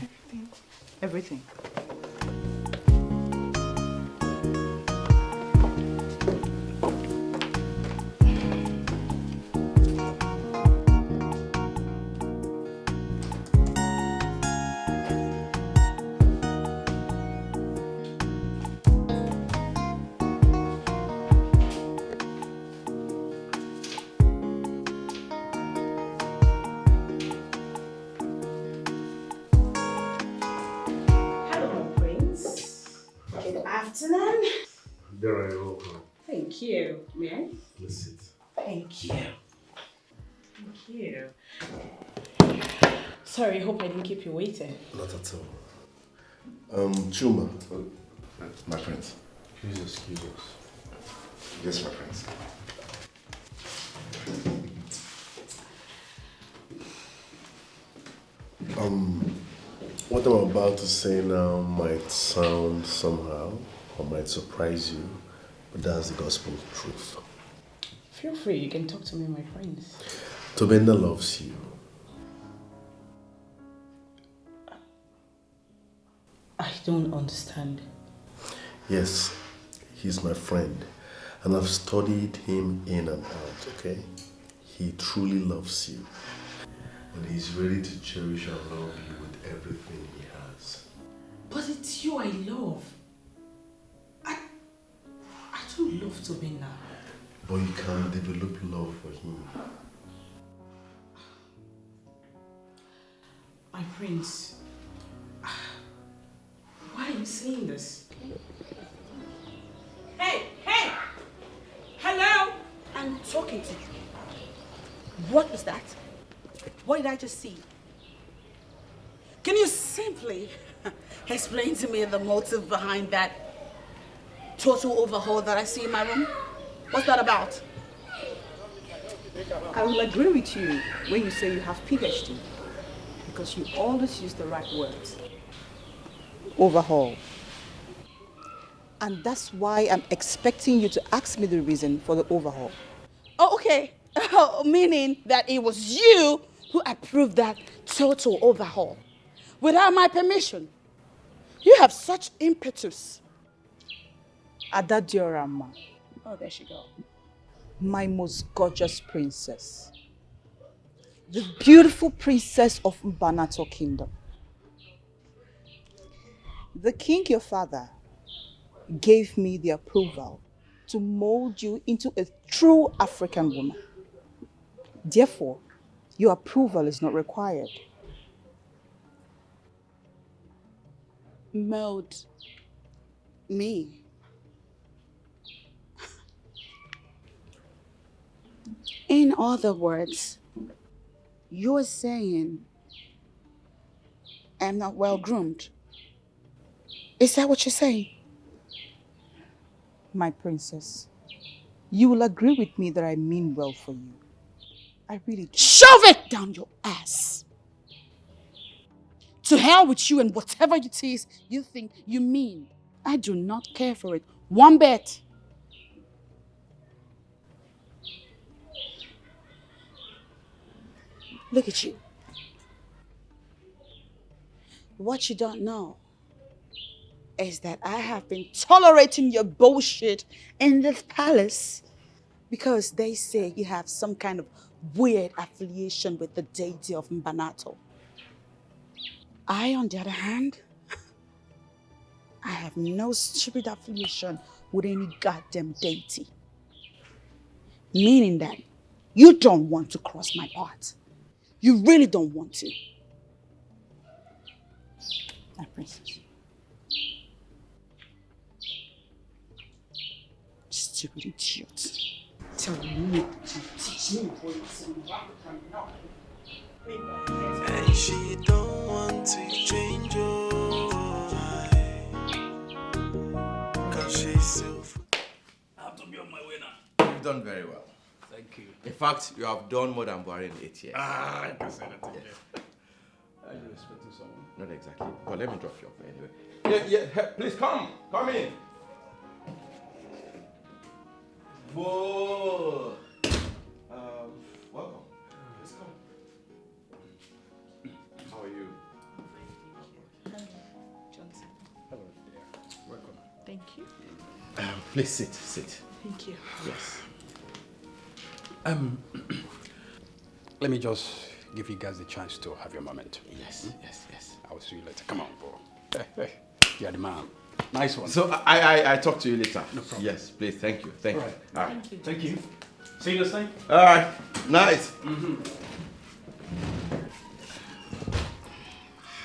Everything. Everything. There I welcome. Thank you. May I? Let's sit. Thank you. Thank you. Sorry, hope I didn't keep you waiting. Not at all. Chuma. My prince. Please excuse us. Yes, my prince. What I'm about to say now might sound somehow or might surprise you, but that's the gospel truth. Feel free, you can talk to me, my friends. Tobenda loves you. I don't understand. Yes, he's my friend, and I've studied him in and out, okay? He truly loves you, and he's ready to cherish and love you with everything he has. But it's you I love. I don't love Zubby now. But you can develop love for him. My prince, why are you saying this? Hey! Hello! I'm talking to you. What was that? What did I just see? Can you simply explain to me the motive behind that total overhaul that I see in my room? What's that about? I will agree with you when you say you have PhD, because you always use the right words. Overhaul. And that's why I'm expecting you to ask me the reason for the overhaul. Oh, okay. Meaning that it was you who approved that total overhaul without my permission. You have such impetus. Ada Diorama, Oh, there she go. my most gorgeous princess. The beautiful princess of Mbanato Kingdom. The king, your father, gave me the approval to mold you into a true African woman. Therefore, your approval is not required. Mold me. In other words, you're saying I'm not well groomed. Is that what you're saying? My princess, you will agree with me that I mean well for you. I really do. Shove it down your ass. To hell with you and whatever it is you think you mean. I do not care for it one bit. Look at you. What you don't know is that I have been tolerating your bullshit in this palace because they say you have some kind of weird affiliation with the deity of Mbanato. I, on the other hand, I have no stupid affiliation with any goddamn deity. Meaning that you don't want to cross my path. You really don't want to. My princess. Stupid idiot. Tell me to teach me what And she don't want to change your cause she's so I have to be on my way now. You've done very well. Thank you. In fact, you have done more than Buhari in 8 years. I can say that again. Are you expecting someone? Not exactly, but let me drop you off anyway. Yeah, please come in. Whoa. Welcome. Please come. How are you? Johnson. Hello. Yeah. Welcome. Thank you. Please sit. Thank you. Yes. Let me just give you guys the chance to have your moment. Yes. I will see you later. Come on, bro. Hey. You're the man. Nice one. So I talk to you later. No problem. Yes, please. Thank you. All right. Thank you. See you next time. All right. Nice.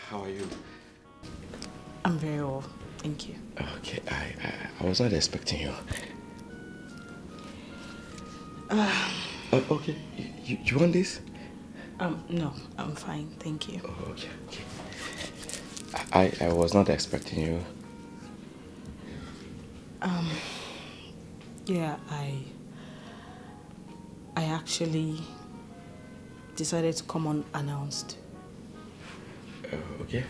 How are you? I'm very well. Thank you. Okay. I was not expecting you. Okay. You want this? No, I'm fine. Thank you. Oh, okay. I was not expecting you. Yeah, I actually decided to come unannounced. Okay.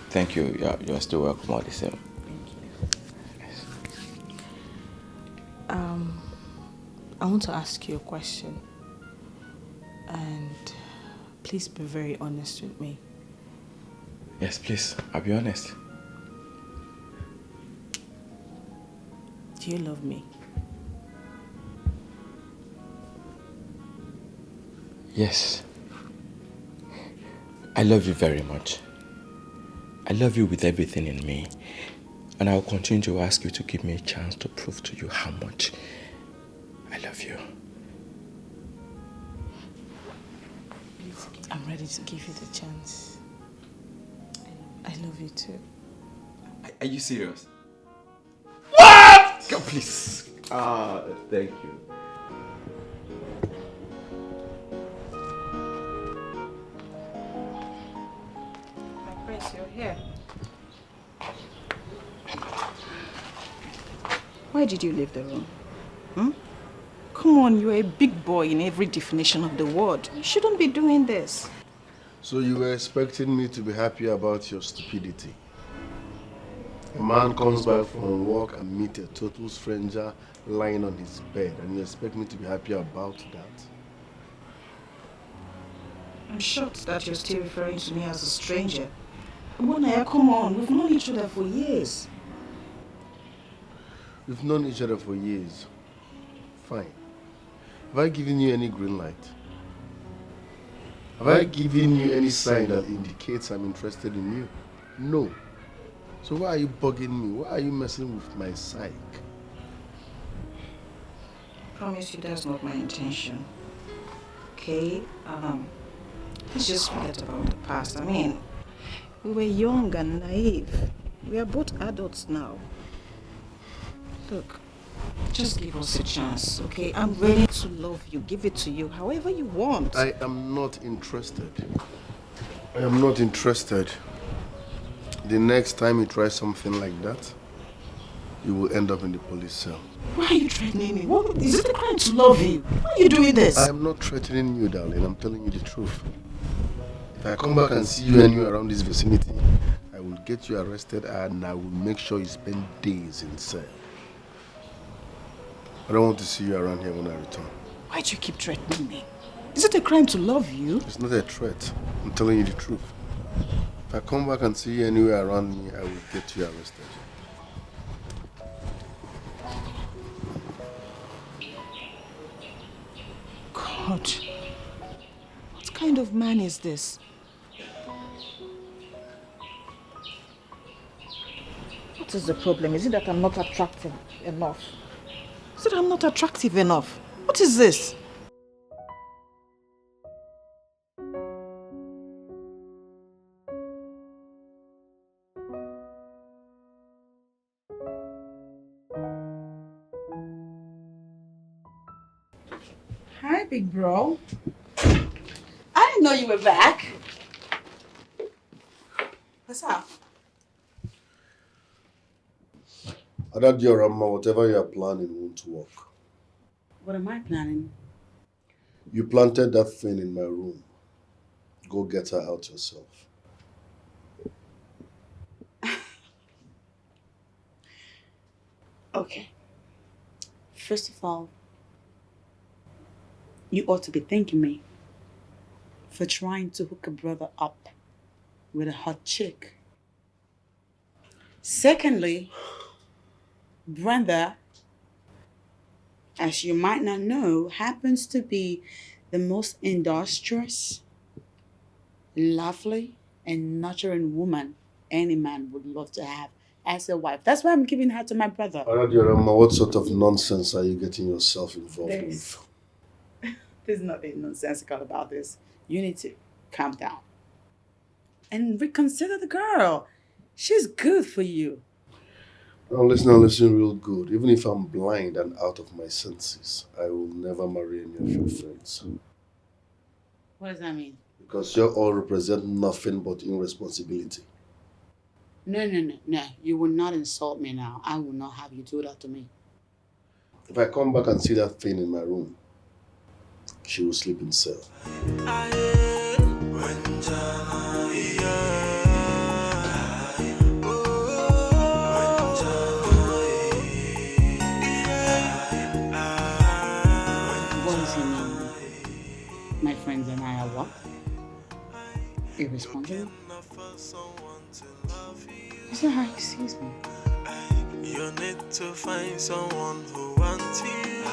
Thank you. You're still welcome all the same. Thank you. Yes. I want to ask you a question. And please be very honest with me. Yes, please. I'll be honest. Do you love me? Yes. I love you very much. I love you with everything in me. And I'll continue to ask you to give me a chance to prove to you how much I love you. I'm ready to give you the chance. I love you too. Are you serious? What? God, please. Thank you. My prince, you're here. Why did you leave the room? Come on, you're a big boy in every definition of the word. You shouldn't be doing this. So you were expecting me to be happy about your stupidity? A man comes back from work and meets a total stranger lying on his bed, and you expect me to be happy about that? I'm shocked that you're still referring to me as a stranger. Monaya, come on, we've known each other for years. We've known each other for years. Fine. Have I given you any green light? Have I given you any sign that indicates I'm interested in you? No. So why are you bugging me? Why are you messing with my psyche? I promise you that's not my intention. Okay? Let's just forget about the past. I mean, we were young and naive. We are both adults now. Look, just give us a chance, okay? I'm ready to love you, give it to you, however you want. I am not interested. I am not interested. The next time you try something like that, you will end up in the police cell. Why are you threatening me? What, is it a crime to love you? Why are you doing this? I am not threatening you, darling. I'm telling you the truth. If I come back and see you anywhere around this vicinity, I will get you arrested and I will make sure you spend days in cell. I don't want to see you around here when I return. Why do you keep threatening me? Is it a crime to love you? It's not a threat. I'm telling you the truth. If I come back and see you anywhere around me, I will get you arrested. God, what kind of man is this? What is the problem? Is it that I'm not attractive enough? Is it I'm not attractive enough? What is this? Hi, big bro. I didn't know you were back. What's up? Adadiorama, whatever you are planning won't work. What am I planning? You planted that thing in my room. Go get her out yourself. Okay. First of all, you ought to be thanking me for trying to hook a brother up with a hot chick. Secondly, Brenda, as you might not know, happens to be the most industrious, lovely, and nurturing woman any man would love to have as a wife. That's why I'm giving her to my brother. Adadiorama, what sort of nonsense are you getting yourself involved with? There's nothing nonsensical about this. You need to calm down and reconsider the girl. She's good for you. Now listen real good. Even if I'm blind and out of my senses, I will never marry any of your friends. What does that mean? Because you all represent nothing but irresponsibility. No. You will not insult me now. I will not have you do that to me. If I come back and see that thing in my room, she will sleep in cell. What does he mean? My friends and I are what? Irresponsible? Is that how he sees me? to find someone who wants you.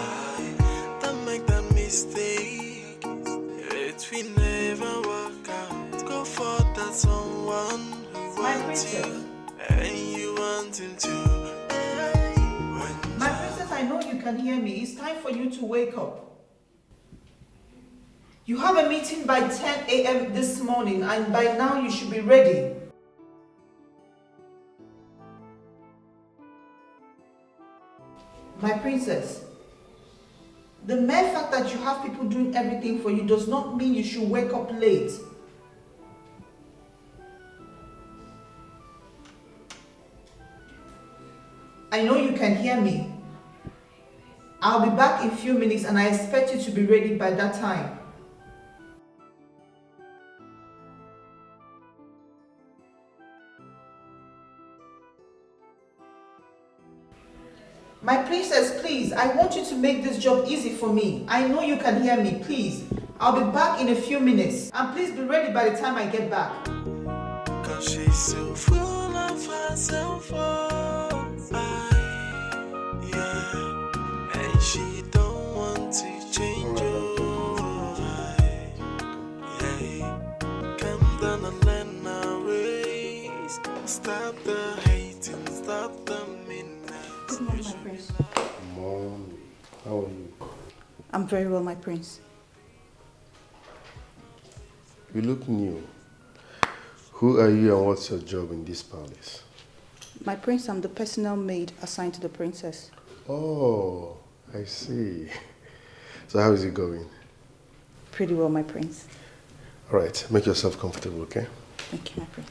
Don't make that mistake. It will never work out. Go for that someone who wants you, and you want him to. My princess, I know you can hear me. It's time for you to wake up. You have a meeting by 10 a.m. this morning, and by now you should be ready. My princess, the mere fact that you have people doing everything for you does not mean you should wake up late. I know you can hear me. I'll be back in a few minutes and I expect you to be ready by that time. My princess, please, I want you to make this job easy for me. I know you can hear me, please. I'll be back in a few minutes. And please be ready by the time I get back. Cause she's so full of herself, yeah. And she don't want to change yeah. Come down and learn our ways. Stop the hating, stop the meanness. Good morning, my prince. Mommy, how are you? I'm very well, my prince. You look new. Who are you and what's your job in this palace? My prince, I'm the personal maid assigned to the princess. Oh, I see. So how is it going? Pretty well, my prince. All right, make yourself comfortable, okay? Thank you, my prince.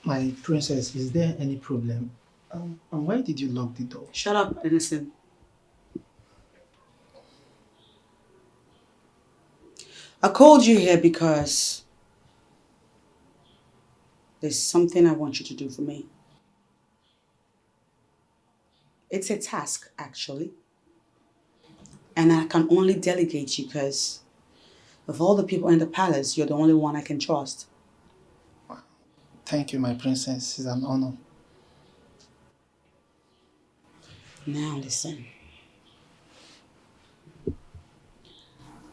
My princess, is there any problem? And why did you lock the door? Shut up and listen. I called you here because there's something I want you to do for me. It's a task, actually. And I can only delegate you because of all the people in the palace, you're the only one I can trust. Thank you, my princess. It's an honor. Now listen.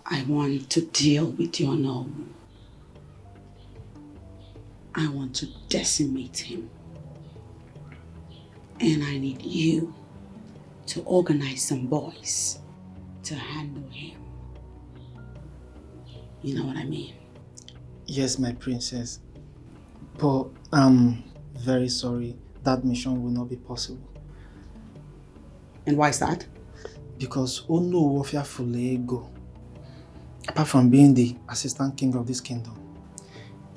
I want to deal with your no. I want to decimate him. And I need you to organize some boys to handle him. You know what I mean? Yes, my princess. But I'm very sorry. That mission will not be possible. And why is that? Because Ono Wofia Fulego, apart from being the assistant king of this kingdom,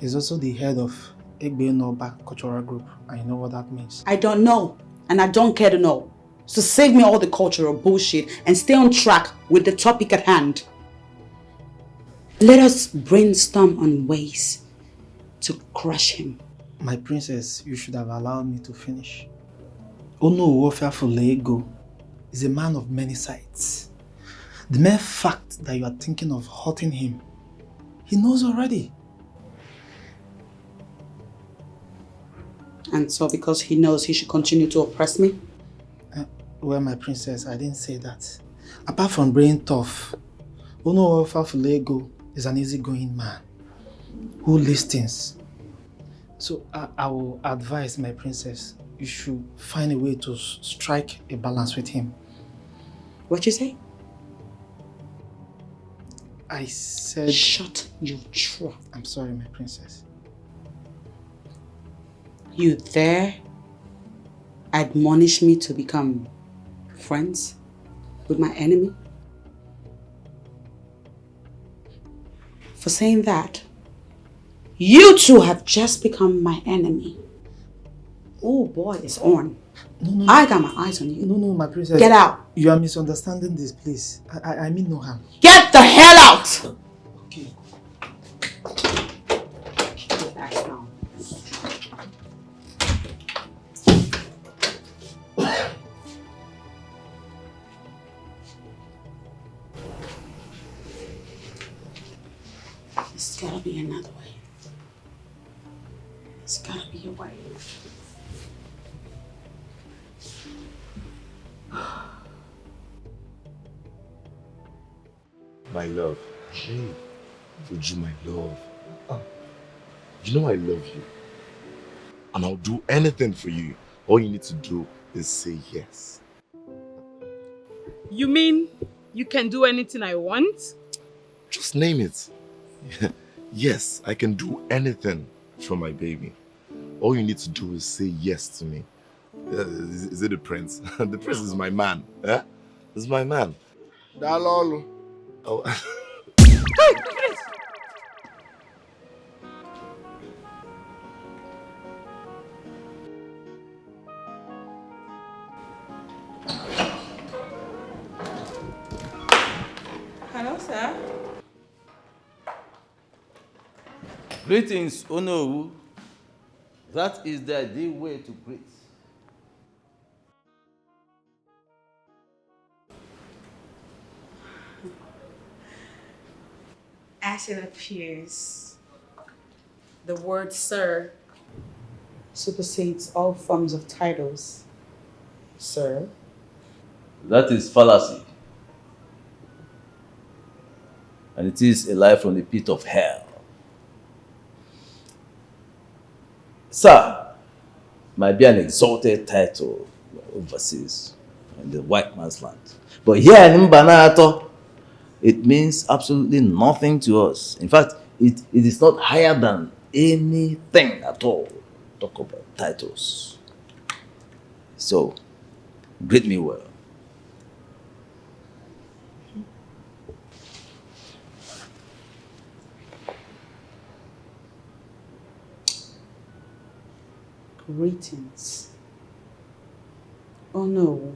is also the head of Egbe Noba cultural group. And you know what that means? I don't know. And I don't care to know. So save me all the cultural bullshit and stay on track with the topic at hand. Let us brainstorm on ways to crush him. My princess, you should have allowed me to finish. Ono Wofia Fulego is a man of many sides. The mere fact that you are thinking of hurting him, he knows already. And so because he knows he should continue to oppress me? Well, my princess, I didn't say that. Apart from being tough, Ono Wofia Fulego is an easygoing man who listens. So I will advise my princess, you should find a way to strike a balance with him. What you say? I said... Shut your trap. I'm sorry, my princess. You there admonish me to become friends with my enemy? For saying that, you two have just become my enemy. Oh boy, it's on. No. I got my eyes on you. No, my princess. Get out. You are misunderstanding this, please. I mean no harm. Get the hell out! Okay. Relax now. There's gotta be another way. There's gotta be a way. My love. Hey, Uju, my love. You know I love you. And I'll do anything for you. All you need to do is say yes. You mean you can do anything I want? Just name it. Yes, I can do anything for my baby. All you need to do is say yes to me. Is it the prince? The prince is my man. Eh? This is my man. Dalolo. Oh. Hey, prince! Hello, sir. Greetings, Onowu. That is the ideal way to greet. As it appears, the word sir supersedes all forms of titles. Sir. That is fallacy. And it is a lie from the pit of hell. Sir might be an exalted title overseas in the white man's land. But here in Mbanato, it means absolutely nothing to us. In fact, it is not higher than anything at all. Talk about titles. So, greet me well. Greetings. Oh no.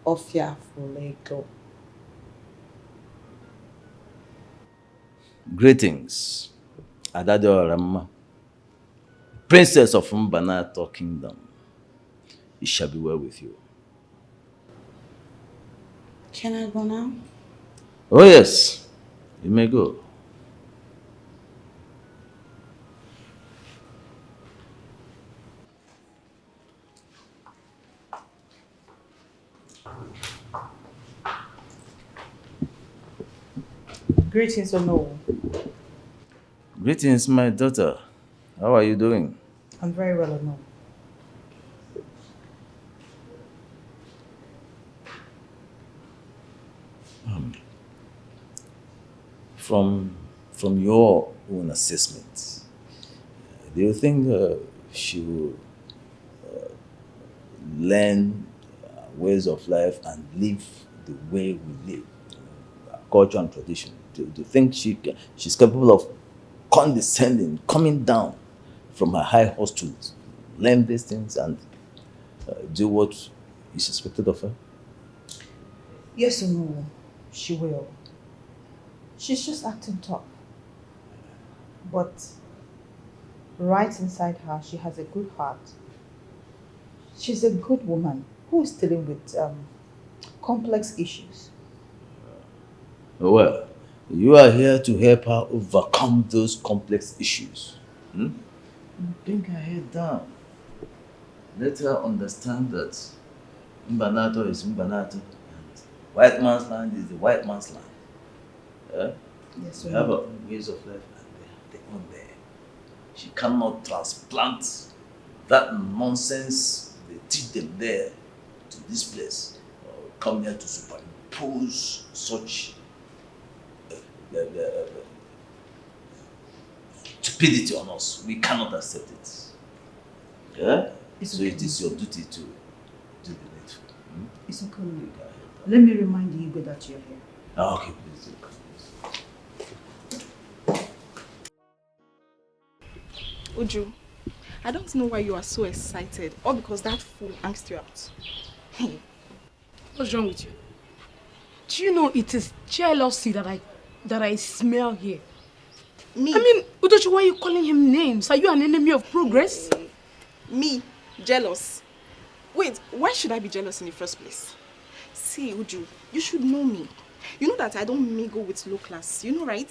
Ofia Fulego. Greetings, Adado Rama, Princess of Mbanato Kingdom. It shall be well with you. Can I go now? Oh yes, you may go. Greetings, Ono. Greetings, my daughter. How are you doing? I'm very well, Ono. From your own assessment, do you think she will learn ways of life and live the way we live, culture and tradition? Do you think she's capable of condescending, coming down from her high horse to learn these things and do what is expected of her? Yes, Ono. She will. She's just acting tough. But right inside her, she has a good heart. She's a good woman who is dealing with complex issues. Well, you are here to help her overcome those complex issues. Bring her head down. Let her understand that Mbanato is Mbanato and white man's land is the white man's land. Yes, we have our own ways of life and they have their own there. She cannot transplant that nonsense they teach them there to this place or come here to superimpose such stupidity on us. We cannot accept it. Yeah? So it is your duty to do the needful. It's okay. Let me remind the Igwe that you're here. Okay, please. Uju, I don't know why you are so excited. Or because that fool asked you out. What's wrong with you? Do you know it is jealousy that I smell here? Me? I mean, Udochi, why are you calling him names? Are you an enemy of progress? Me? Jealous? Wait, why should I be jealous in the first place? See, Uju, you should know me. You know that I don't mingle with low class. You know, right?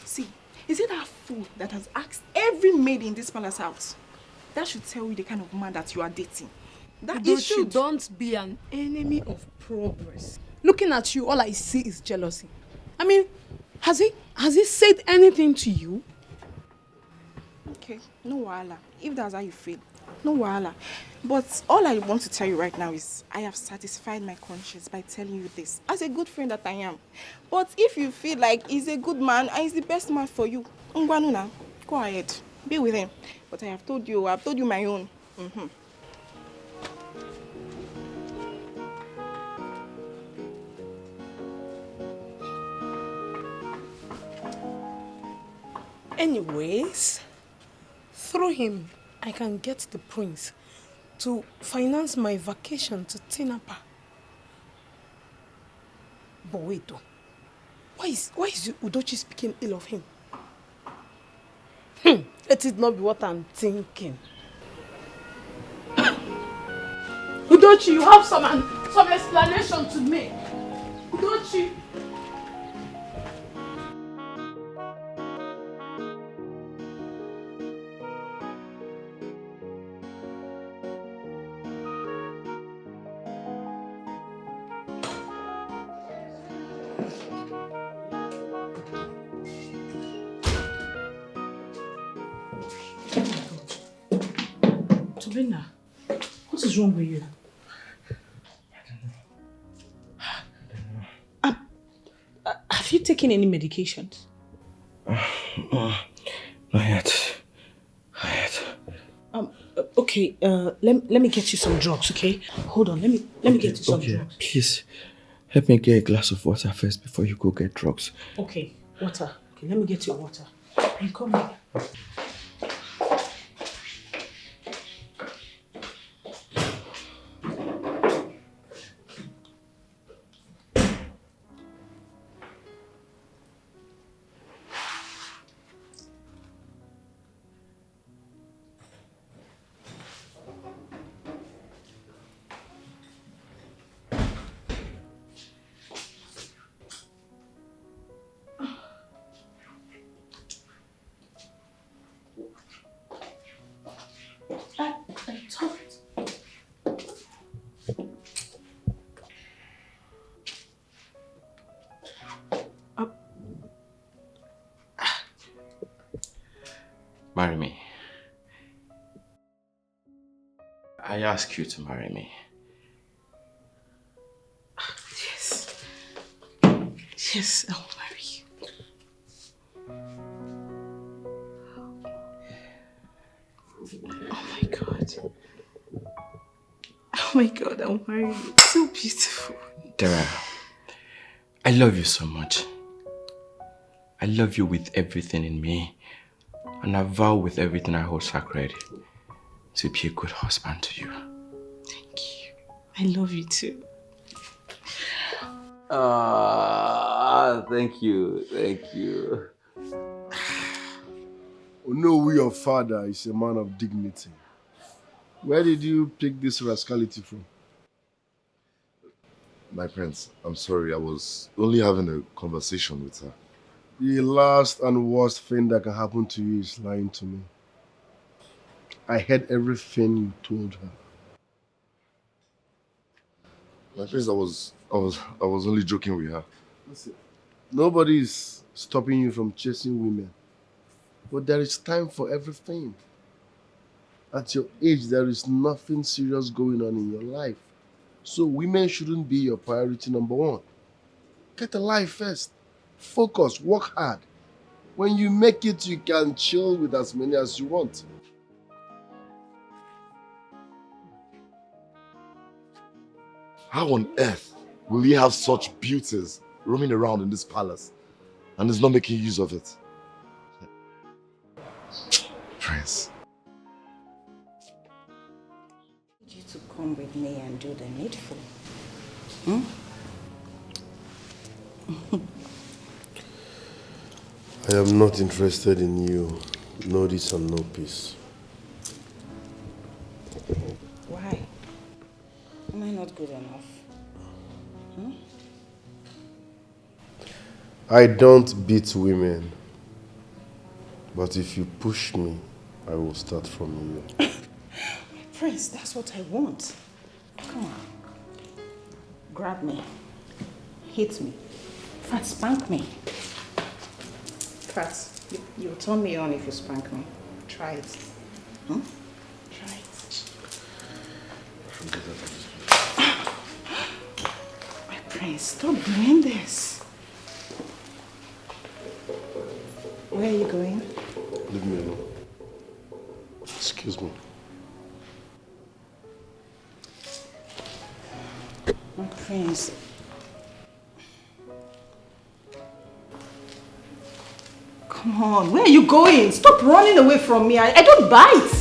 See, is it that fool that has asked every maid in this palace out? That should tell you the kind of man that you are dating. That Udochi, issue. Don't be an enemy of progress. Looking at you, all I see is jealousy. I mean, has he said anything to you? Okay, no wahala. If that's how you feel, no wahala. But all I want to tell you right now is I have satisfied my conscience by telling you this as a good friend that I am. But if you feel like he's a good man and he's the best man for you, Ngwanuna, go ahead, be with him. But I've told you my own. Anyways, through him, I can get the prince to finance my vacation to Tinapa. But wait though, why is Udochi speaking ill of him? Let it not be what I'm thinking. Udochi, you have some explanation to make. Udochi. Tobina, what is wrong with you? Have you taken any medications? Not yet. Okay, let me get you some drugs, okay? Hold on, let me get you some drugs. Please, help me get a glass of water first before you go get drugs. Okay, water. Okay, let me get you water. You come here. Marry me. I ask you to marry me. Yes. Yes, I'll marry you. Oh my God. Oh my God, I'll marry you. It's so beautiful. Dara, I love you so much. I love you with everything in me. And I vow with everything I hold sacred to be a good husband to you. Thank you. I love you too. Thank you. Thank you. Oh no, your father is a man of dignity. Where did you pick this rascality from? My prince, I'm sorry, I was only having a conversation with her. The last and worst thing that can happen to you is lying to me. I heard everything you told her. My prince, I was only joking with her. Listen, nobody is stopping you from chasing women. But there is time for everything. At your age, there is nothing serious going on in your life. So women shouldn't be your priority number one. Get a life first. Focus, work hard. When you make it, you can chill with as many as you want. How on earth will he have such beauties roaming around in this palace and is not making use of it? Prince, come with me and do the needful. Hmm? I am not interested in you. No this and no peace. Why? Am I not good enough? Hmm? I don't beat women. But if you push me, I will start from you. Prince, that's what I want. Come on. Grab me. Hit me. In fact, spank me. In fact, you'll turn me on if you spank me. Try it. Hmm? Try it. My prince, stop doing this. Where are you going? Leave me alone. Excuse me. My prince. Come on, where are you going? Stop running away from me. I don't bite.